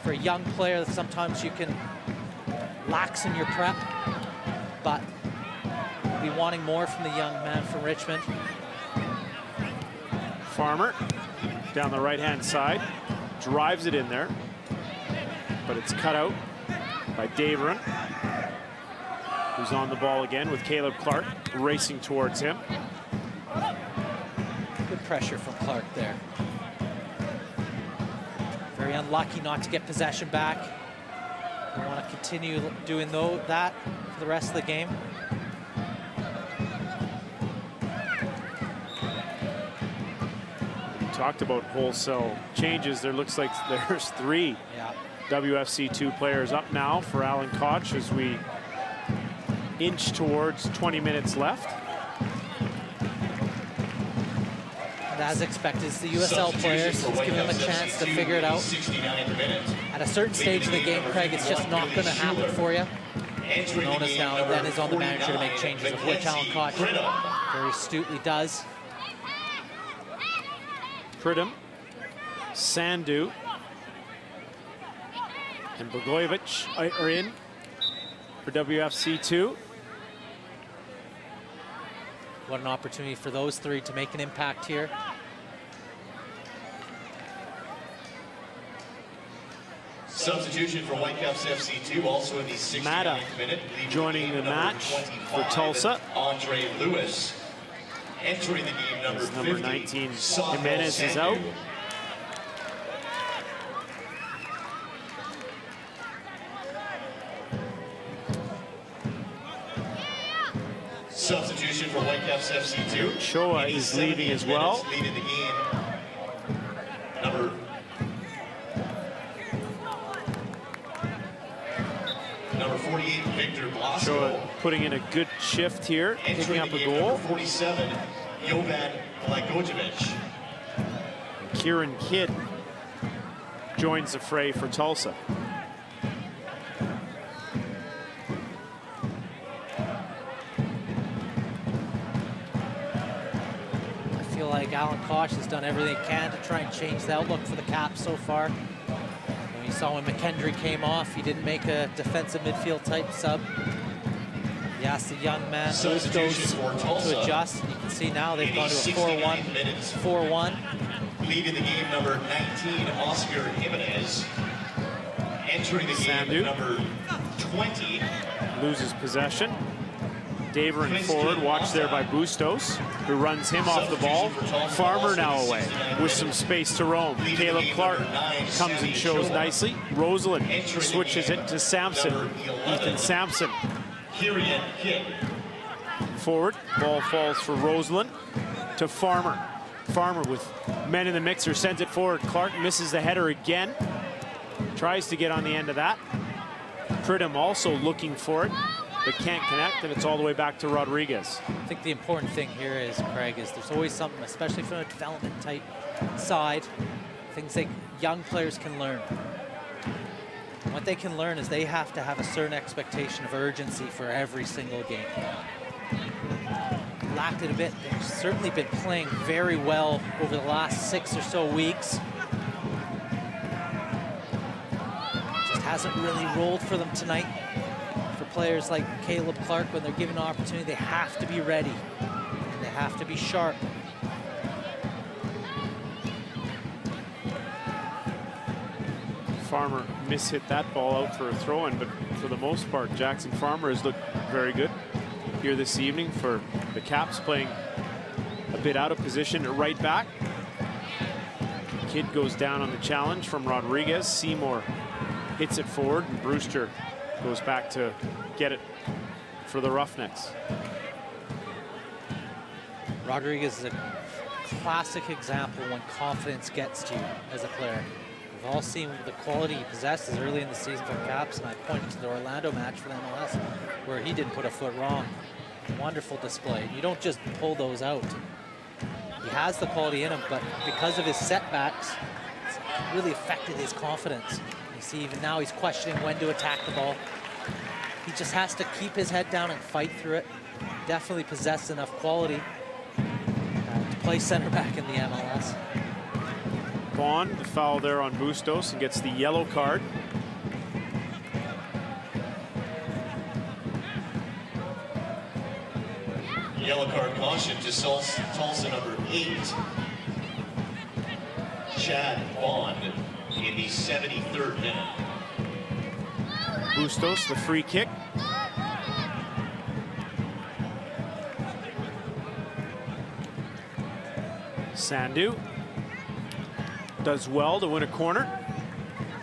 For a young player, sometimes you can lax in your prep, but we'll be wanting more from the young man from Richmond. Farmer down the right-hand side, drives it in there, but it's cut out by Daverin, who's on the ball again with Caleb Clark racing towards him. Good pressure from Clark there. Very unlucky not to get possession back. We want to continue doing that for the rest of the game. We talked about wholesale changes. There looks like there's 3 WFC2 players up now for Alan Koch as we inch towards 20 minutes left. And as expected, it's the USL players. Let's give them a chance to figure it out. At a certain stage of the game, Craig, it's just not going to happen for you. Notice now and then is on the manager to make changes, of which Alan Koch very astutely does. Pridham, Sandu, and Bogojevic are in for WFC2. What an opportunity for those 3 to make an impact here. Substitution for Whitecaps FC2, also in the 69th minute. Joining the match for Tulsa. Andre Lewis. Entering the game, number 19, Jimenez is out. Substitution for Whitecaps FC2. Shoa is leaving as well. Leading the game. Number 48, Victor Blasco. Shoa putting in a good shift here, picking up a goal. 47, Jovan Blagojevic. Kieran Kidd joins the fray for Tulsa. I feel like Alan Kosh has done everything he can to try and change the outlook for the Caps so far. You saw when McKendry came off, he didn't make a defensive midfield type sub. He asked the young man Bustos to adjust. You can see now they've gone to a 4-1. Leading the game, number 19, Oscar Jimenez. Entering the game, number 20. Loses possession. Daverin forward, watched there by Bustos, who runs him off the ball. Farmer now away with some space to roam. Caleb Clark comes and shows nicely. Rosalind switches it to Sampson. Ethan Sampson. Forward, ball falls for Rosalind to Farmer. Farmer with men in the mixer, sends it forward. Clark misses the header again. Tries to get on the end of that. Pridham also looking for it, but can't connect, and it's all the way back to Rodriguez. I think the important thing here is, Craig, is there's always something, especially from a development type side, things that young players can learn. And what they can learn is they have to have a certain expectation of urgency for every single game. Lacked it a bit. They've certainly been playing very well over the last 6 or so weeks. Just hasn't really rolled for them tonight. For players like Caleb Clark, when they're given an opportunity, they have to be ready. They have to be sharp. Farmer mishit that ball out for a throw-in, but for the most part, Jackson Farmer has looked very good here this evening for the Caps, playing a bit out of position at right back. Kidd goes down on the challenge from Rodriguez. Seymour hits it forward, and Brewster goes back to get it for the Roughnecks. Rodriguez is a classic example when confidence gets to you as a player. We've all seen the quality he possesses early in the season for the Caps, and I pointed to the Orlando match for the MLS where he didn't put a foot wrong. Wonderful display. You don't just pull those out. He has the quality in him, but because of his setbacks, it's really affected his confidence. You see, even now he's questioning when to attack the ball. He just has to keep his head down and fight through it. Definitely possesses enough quality to play center back in the MLS. Bond, the foul there on Bustos, and gets the yellow card. Yellow card caution to Tulsa number 8. Chad Bond in the 73rd minute. Bustos, the free kick. Sandu does well to win a corner.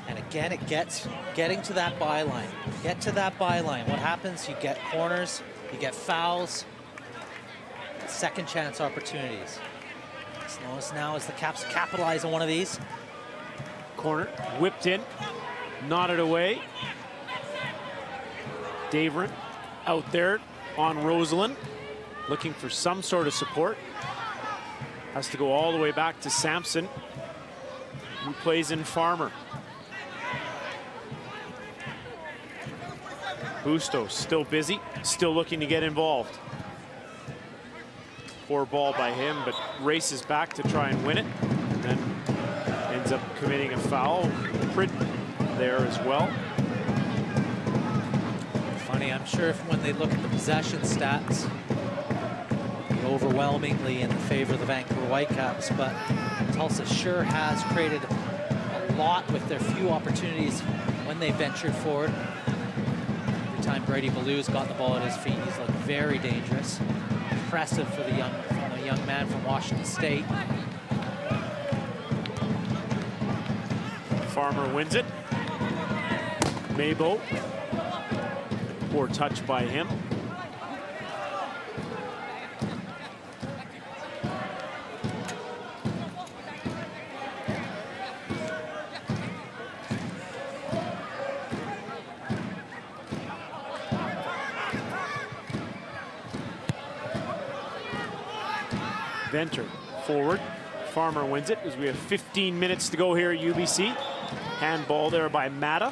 And again, it gets getting to that byline. Get to that byline. What happens? You get corners, you get fouls, second chance opportunities. As long as now as the Caps capitalize on one of these. Corner, whipped in, nodded away. Daverin out there on Rosalind, looking for some sort of support. Has to go all the way back to Sampson, who plays in Farmer. Bustos still busy, still looking to get involved. Poor ball by him, but races back to try and win it, and then ends up committing a foul. Pridham there as well. Funny, I'm sure if when they look at the possession stats, overwhelmingly in favor of the Vancouver Whitecaps, but Tulsa sure has created a lot with their few opportunities when they ventured forward. Every time Brady Ballou's got the ball at his feet, he's looked very dangerous. Impressive for the young man from Washington State. Farmer wins it. Mabo. Poor touch by him. Venter forward. Farmer wins it as we have 15 minutes to go here at UBC. Handball there by Matta.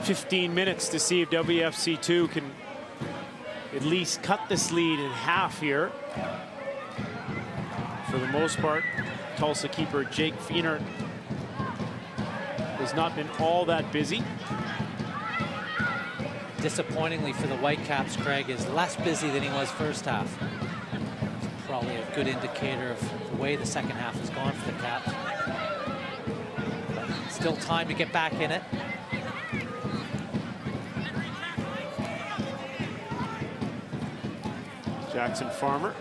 15 minutes to see if WFC2 can at least cut this lead in half here. For the most part, Tulsa keeper Jake Feener has not been all that busy. Disappointingly for the Whitecaps, Craig is less busy than he was first half. Probably a good indicator of the way the second half has gone for the Caps. But still time to get back in it. Jackson Farmer,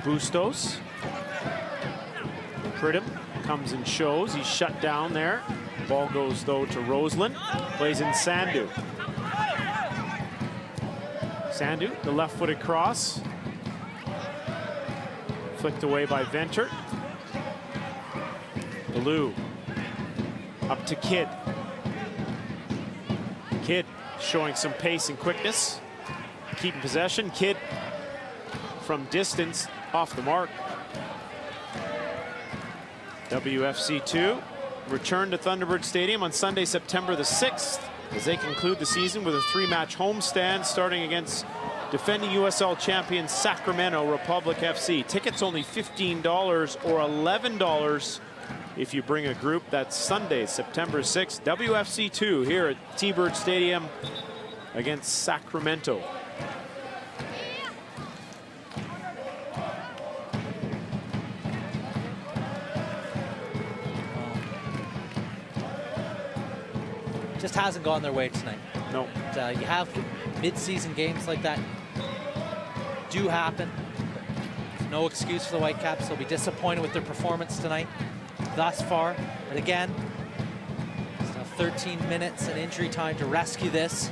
Bustos. Pridham comes and shows. He's shut down there. Ball goes though to Roseland. Plays in Sandu. Sandu, the left-footed cross. Flicked away by Venter. Ballou. Up to Kidd. Kidd showing some pace and quickness. Keeping possession. Kidd from distance off the mark. WFC2 return to Thunderbird Stadium on Sunday, September the 6th, as they conclude the season with a 3-match homestand starting against defending USL champion Sacramento Republic FC. Tickets only $15 or $11 if you bring a group. That's Sunday, September 6th. WFC2 here at T-Bird Stadium against Sacramento. Just hasn't gone their way tonight. No. You have mid-season games like that do happen. No excuse for the Whitecaps. They'll be disappointed with their performance tonight thus far. But again, still 13 minutes and injury time to rescue this.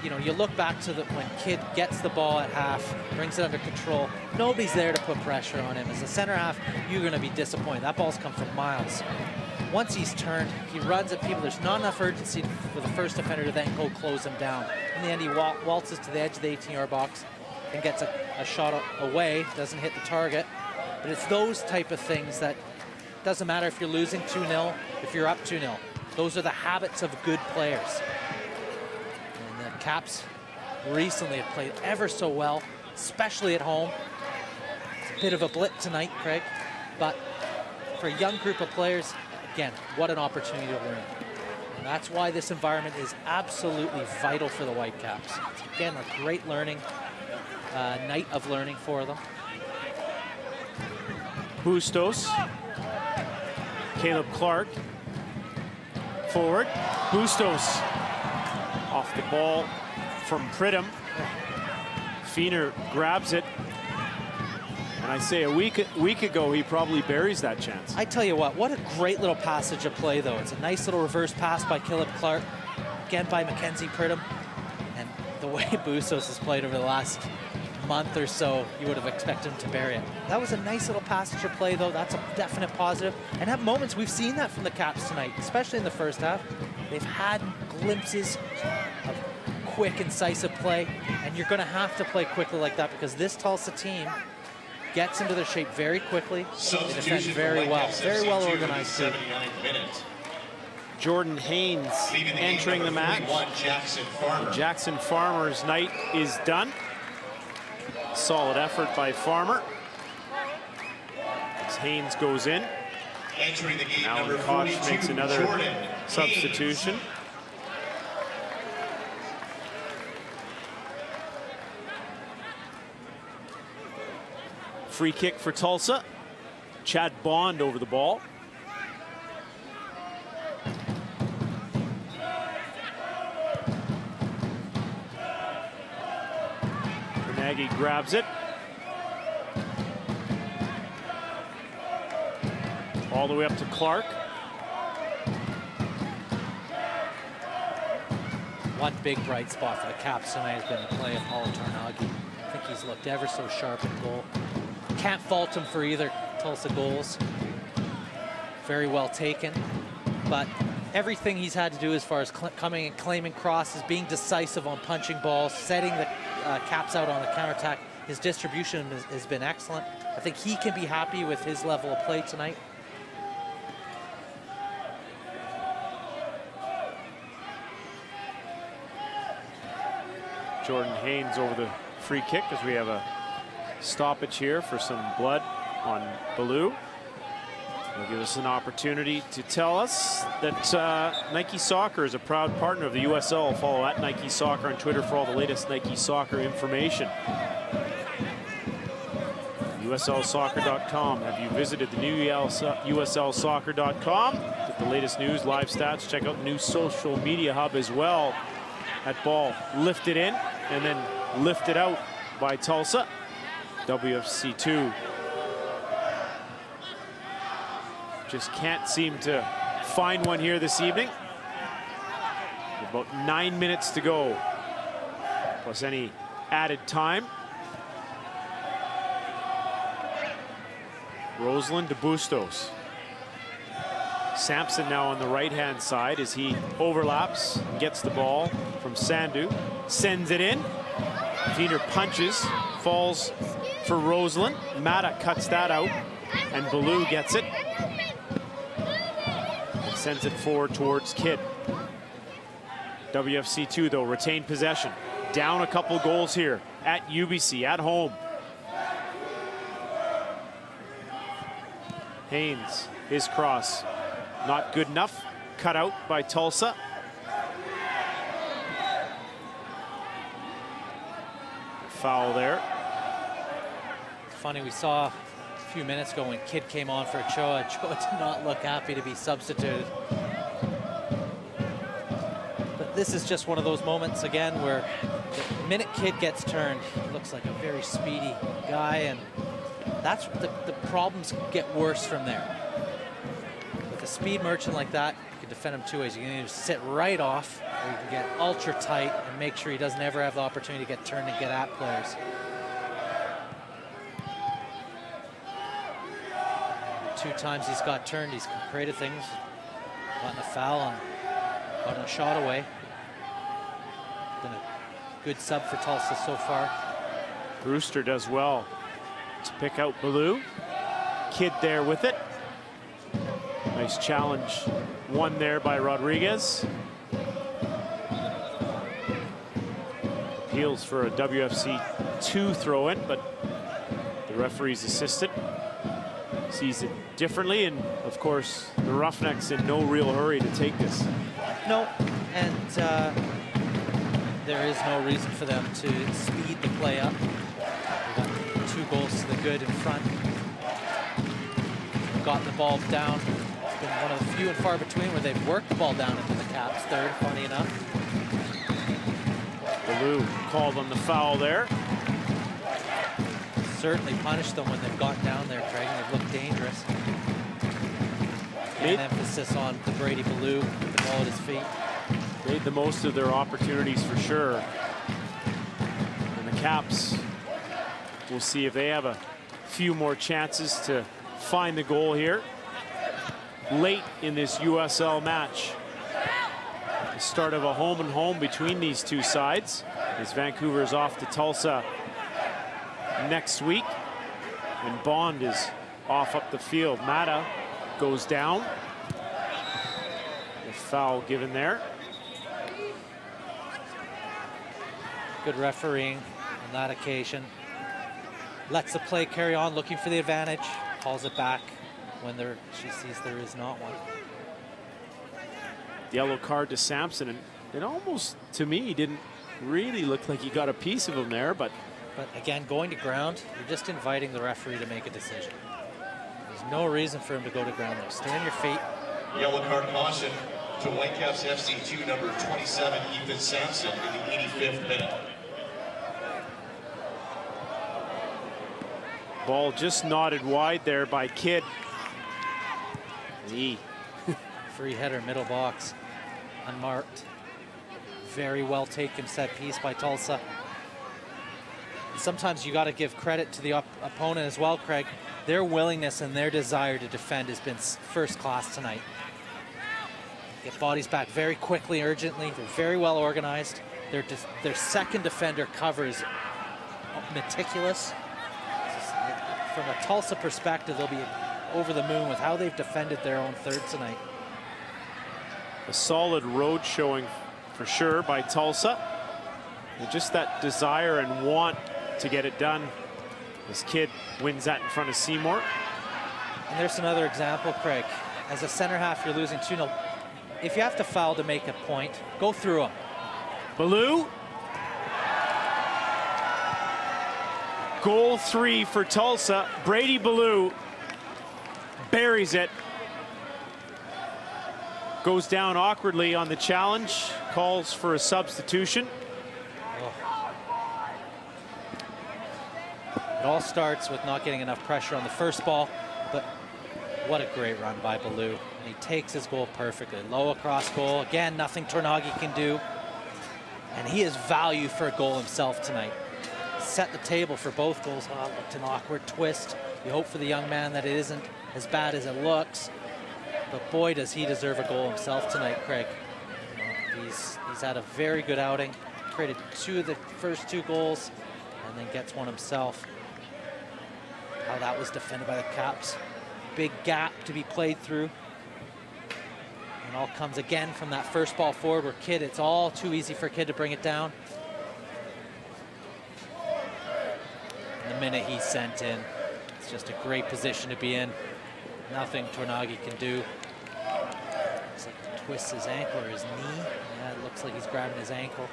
You know, you look back to when Kidd gets the ball at half, brings it under control. Nobody's there to put pressure on him. As a center half, you're going to be disappointed. That ball's come from miles. Once he's turned, he runs at people. There's not enough urgency for the first defender to then go close him down. In the end, he waltzes to the edge of the 18-yard box and gets a shot away, doesn't hit the target. But it's those type of things that doesn't matter if you're losing 2-0, if you're up 2-0. Those are the habits of good players. And the Caps recently have played ever so well, especially at home. It's a bit of a blip tonight, Craig, but for a young group of players, again, what an opportunity to learn. And that's why this environment is absolutely vital for the Whitecaps. It's, again, a great learning, night of learning for them. Bustos. Caleb Clark. Forward. Bustos. Off the ball from Pridham. Feener grabs it. And I say a week ago, he probably buries that chance. I tell you what a great little passage of play, though. It's a nice little reverse pass by Caleb Clark, again by Mackenzie Pridham. And the way Bustos has played over the last month or so, you would have expected him to bury it. That was a nice little passage of play, though. That's a definite positive. And at moments, we've seen that from the Caps tonight, especially in the first half. They've had glimpses of quick, incisive play, and you're going to have to play quickly like that because this Tulsa team gets into their shape very quickly. They defend very well organized too. Jordan Haynes entering the match. Jackson Farmer's night is done. Solid effort by Farmer. As Haynes goes in. Entering the game, Alan number Koch 42, makes another Jordan substitution. Haynes. Free kick for Tulsa. Chad Bond over the ball. Nagy grabs it. All the way up to Clark. One big bright spot for the Caps tonight has been the play of Paul Tarnagi. I think he's looked ever so sharp in goal. Can't fault him for either Tulsa goals. Very well taken. But everything he's had to do as far as coming and claiming crosses, being decisive on punching balls, setting the Caps out on the counterattack, his distribution has been excellent. I think he can be happy with his level of play tonight. Jordan Haynes over the free kick as we have a stoppage here for some blood on Baloo. It'll give us an opportunity to tell us that Nike Soccer is a proud partner of the USL. Follow at Nike Soccer on Twitter for all the latest Nike Soccer information. USLsoccer.com. Have you visited the new USLsoccer.com? Get the latest news, live stats. Check out the new social media hub as well. That ball lifted in and then lifted out by Tulsa. WFC2 just can't seem to find one here this evening. About 9 minutes to go, plus any added time. Roseland to Bustos. Sampson now on the right-hand side as he overlaps and gets the ball from Sandu. Sends it in. Wiener punches, falls for Roseland. Mata cuts that out, and Baloo gets it. And sends it forward towards Kidd. WFC2, though, retained possession. Down a couple goals here at UBC, at home. Haynes, his cross. Not good enough. Cut out by Tulsa. Foul there. Funny, we saw a few minutes ago when Kidd came on for Ochoa. Ochoa did not look happy to be substituted. But this is just one of those moments again where the minute Kidd gets turned, he looks like a very speedy guy, and that's the problems get worse from there. With a speed merchant like that, you can defend him two ways. You can either sit right off, or you can get ultra tight and make sure he doesn't ever have the opportunity to get turned and get at players. Two times he's got turned, he's created things, gotten a foul and gotten a shot away. Been a good sub for Tulsa so far. Brewster does well to pick out Baloo. Kidd there with it. Nice challenge won there by Rodriguez. Appeals for a WFC2 throw-in, but the referee's assistant sees it differently, and of course the Roughnecks in no real hurry to take this. No, and there is no reason for them to speed the play up. They've got 2 goals to the good in front. Gotten the ball down. It's been one of the few and far between where they've worked the ball down into the Caps third, funny enough. Baloo called on the foul there. Certainly punished them when they've gotten down there, Craig, and they've looked dangerous. And emphasis on the Brady Baloo with the ball at his feet. Made the most of their opportunities for sure. And the Caps, we'll see if they have a few more chances to find the goal here late in this USL match. The start of a home and home between these two sides as Vancouver is off to Tulsa next week, and Bond is off up the field. Mata goes down. The foul given there. Good refereeing on that occasion. Lets the play carry on, looking for the advantage. Calls it back when she sees there is not one. Yellow card to Sampson, and it almost, to me, didn't really look like he got a piece of him there, but But again, going to ground, you're just inviting the referee to make a decision. There's no reason for him to go to ground there. Stay on your feet. Yellow card caution to Whitecaps FC2 number 27, Ethan Sampson, in the 85th minute. Ball just nodded wide there by Kidd. Free header, middle box, unmarked. Very well taken set piece by Tulsa. Sometimes you got to give credit to the opponent as well, Craig. Their willingness and their desire to defend has been first class tonight. Get bodies back very quickly, urgently. They're very well organized. Their second defender covers meticulous. From a Tulsa perspective, they'll be over the moon with how they've defended their own third tonight. A solid road showing for sure by Tulsa. And just that desire and want to get it done. This kid wins that in front of Seymour. And there's another example, Craig. As a center half, you're losing 2-0. If you have to foul to make a point, go through them. Ballou. Goal 3 for Tulsa. Brady Ballou buries it. Goes down awkwardly on the challenge. Calls for a substitution. It all starts with not getting enough pressure on the first ball, but what a great run by Ballou. And he takes his goal perfectly. Low across goal. Again, nothing Tornagi can do. And he is value for a goal himself tonight. Set the table for both goals. Oh, looked an awkward twist. You hope for the young man that it isn't as bad as it looks. But boy, does he deserve a goal himself tonight, Craig. He's had a very good outing. Created the first two goals, and then gets one himself. How that was defended by the Caps. Big gap to be played through. And all comes again from that first ball forward where Kidd, it's all too easy for Kidd to bring it down. And the minute he's sent in, it's just a great position to be in. Nothing Tornagi can do. Looks like he twists his ankle or his knee. Yeah, it looks like he's grabbing his ankle.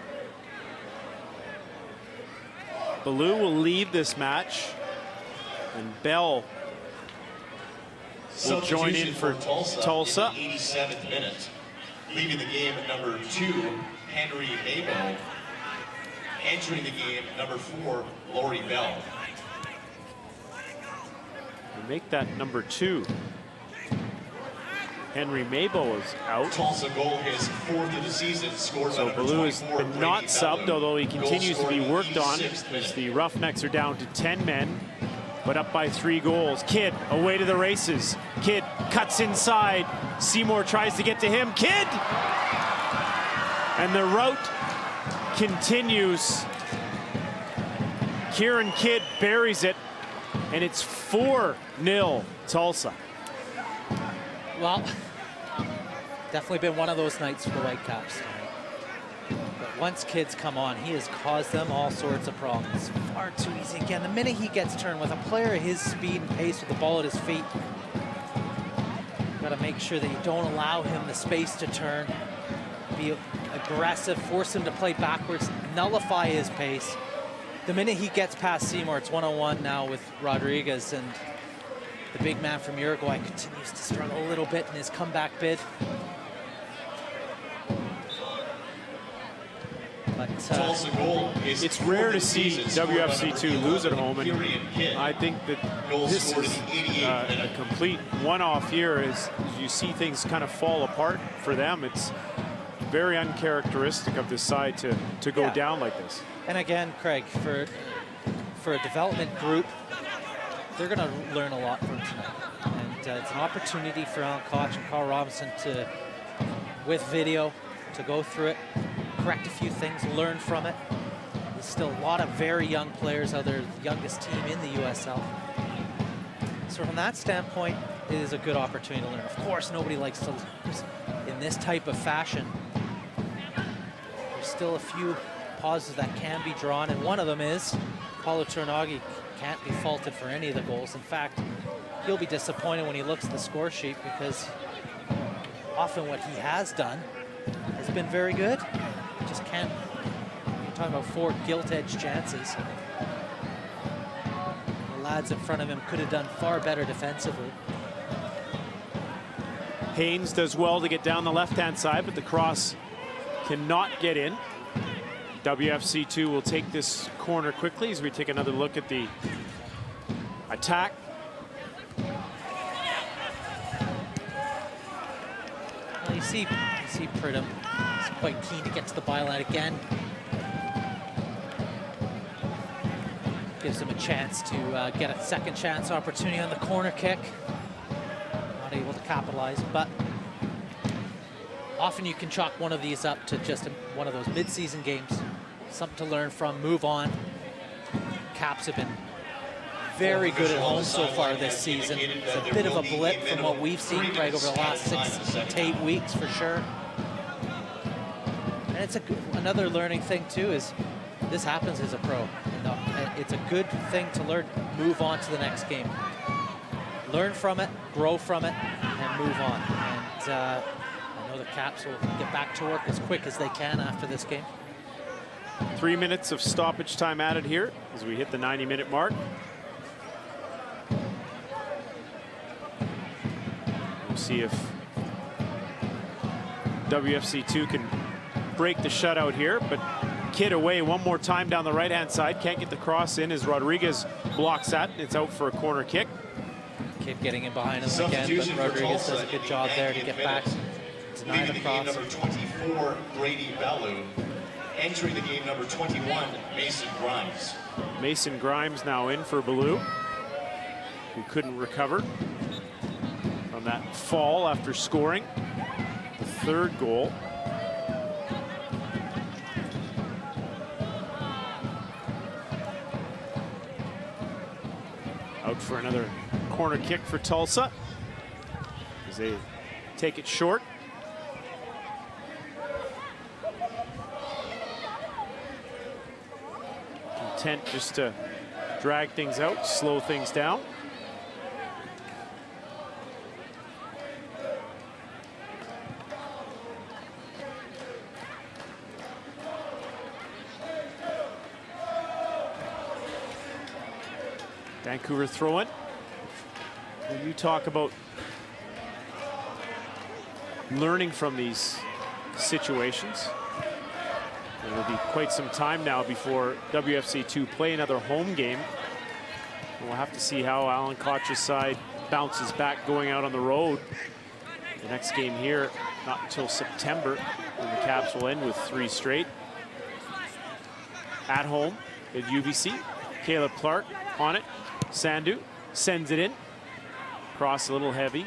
Ballou will leave this match, and Bell will join in for Tulsa. In the 87th minute, leaving the game at number 2, Henry Mabo. Entering the game, number 4, Lori Bell. We make that number 2. Henry Mabo is out. Tulsa goal, his 4th of the season, scored by So number Ballou has 24, been not Brady subbed, Bellin. although he continues to be Goal scored worked on, in the 86th as minute. the Roughnecks are down to 10 men, but up by 3 goals. Kidd away to the races. Kidd cuts inside. Seymour tries to get to him. Kidd! And the rout continues. Kieran Kidd buries it, and it's 4-0 Tulsa. Well, definitely been one of those nights for the Whitecaps tonight. But once Kidd's come on, he has caused them all sorts of problems. Far too easy. Again, the minute he gets turned with a player his speed and pace with the ball at his feet, you've got to make sure that you don't allow him the space to turn, be aggressive, force him to play backwards, nullify his pace. The minute he gets past Seymour, it's one-on-one now with Rodriguez, and the big man from Uruguay continues to struggle a little bit in his comeback bid. But it's rare to see WFC2 lose at home, and I think that this is a complete one-off here as you see things kind of fall apart for them. It's very uncharacteristic of this side to go down like this. And again, Craig, for a development group, they're going to learn a lot from tonight. And it's an opportunity for Alan Koch and Carl Robinson to, with video, to go through it, correct a few things, learn from it. There's still a lot of very young players, they're the youngest team in the USL. So from that standpoint, it is a good opportunity to learn. Of course, nobody likes to lose in this type of fashion. There's still a few positives that can be drawn, and one of them is Paulo Tornagi can't be faulted for any of the goals. In fact, he'll be disappointed when he looks at the score sheet, because often what he has done has been very good. Just can't. You're talking about 4 gilt-edged chances. lads in front of him could have done far better defensively. Haynes does well to get down the left-hand side, but the cross cannot get in. WFC2 will take this corner quickly as we take another look at the attack. Well, you see Pridham. He's quite keen to get to the byline again. Gives him a chance to get a second chance opportunity on the corner kick. Not able to capitalize, but often you can chalk one of these up to just one of those mid-season games. Something to learn from, move on. Caps have been very good at home so far this season. It's a bit of a blip from what we've seen right over the last 6 to 8 weeks for sure. And it's another learning thing too is this happens as a pro. It's a good thing to learn, move on to the next game. Learn from it, grow from it, and move on. And I know the Caps will get back to work as quick as they can after this game. 3 minutes of stoppage time added here as we hit the 90-minute mark. We'll see if WFC2 can break the shutout here, but Kidd away one more time down the right-hand side. Can't get the cross in as Rodriguez blocks that. It's out for a corner kick. Kidd getting in behind him again, but Rodriguez does a good job there to get back. Deny the cross. Number 24, Grady Bellew. Entering the game, number 21, Mason Grimes. Mason Grimes now in for Bellew, who couldn't recover from that fall after scoring the third goal. Out for another corner kick for Tulsa as they take it short. Content just to drag things out, slow things down. Vancouver throw-in. When you talk about learning from these situations, it will be quite some time now before WFC2 play another home game. And we'll have to see how Alan Koch's side bounces back going out on the road. The next game here, not until September, when the Caps will end with 3 straight. At home at UBC, Caleb Clark on it. Sandu sends it in. Cross a little heavy.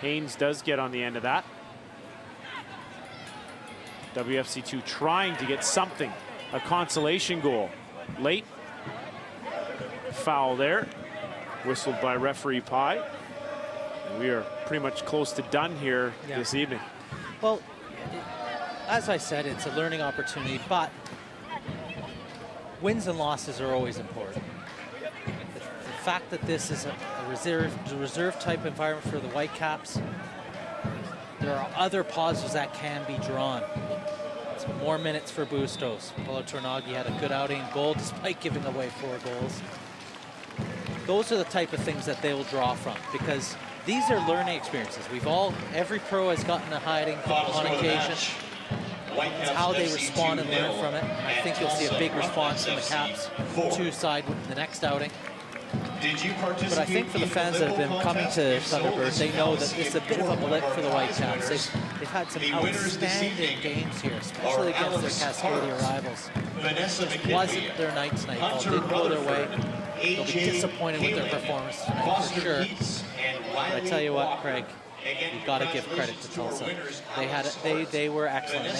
Haynes does get on the end of that. WFC2 trying to get something, a consolation goal. Late. Foul there. Whistled by referee Pye. And we are pretty much close to done here this evening. Well, as I said, it's a learning opportunity, but wins and losses are always important. The fact that this is a reserve type environment for the Whitecaps, there are other positives that can be drawn. It's more minutes for Bustos. Paulo Tornaghi had a good outing goal despite giving away 4 goals. Those are the type of things that they will draw from because these are learning experiences. Every pro has gotten a hiding on occasion. It's how they respond and learn from it. And I think you'll see a big response from the Caps 2 side with the next outing. But I think for the fans that have been coming to Thunderbird, they know that it's a bit of a blip for the Whitecaps. They've had some outstanding games here, especially against their Cascadia rivals. It wasn't their night tonight. Ball didn't go their way. They'll be disappointed with their performance tonight for sure. But I tell you what, Craig, you've got to give credit to Tulsa. They were excellent.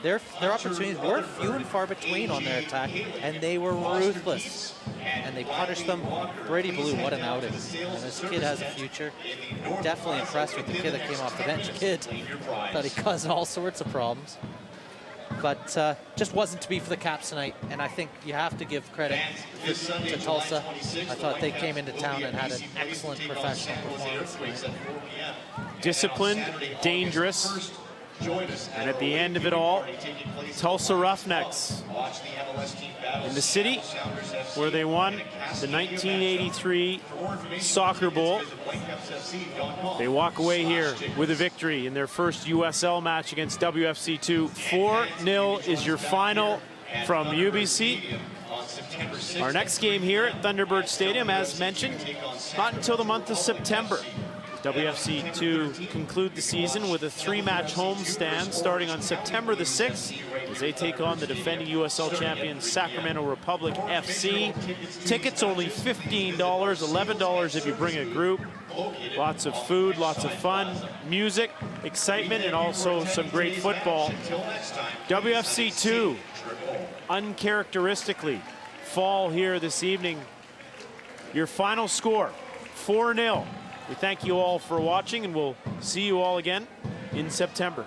Their opportunities were few and far between on their attack, and they were ruthless. And they punished them. Brady Bellew, what an outing. And this kid has a future. Definitely impressed with the kid that came off the bench. Kid thought he caused all sorts of problems. But just wasn't to be for the Caps tonight. And I think you have to give credit to Tulsa. I thought they came into town and had an excellent professional performance tonight. Disciplined, dangerous, And at the end of it all, Tulsa Roughnecks in the city where they won the 1983 Soccer Bowl. They walk away here with a victory in their first USL match against WFC2. 4-0 is your final from UBC. Our next game here at Thunderbird Stadium, as mentioned, not until the month of September. WFC2 conclude the season with a 3-match homestand starting on September the 6th as they take on the defending USL champions Sacramento Republic FC. Tickets only $15, $11 if you bring a group. Lots of food, lots of fun, music, excitement, and also some great football. WFC2 uncharacteristically fall here this evening. Your final score, 4-0. We thank you all for watching, and we'll see you all again in September.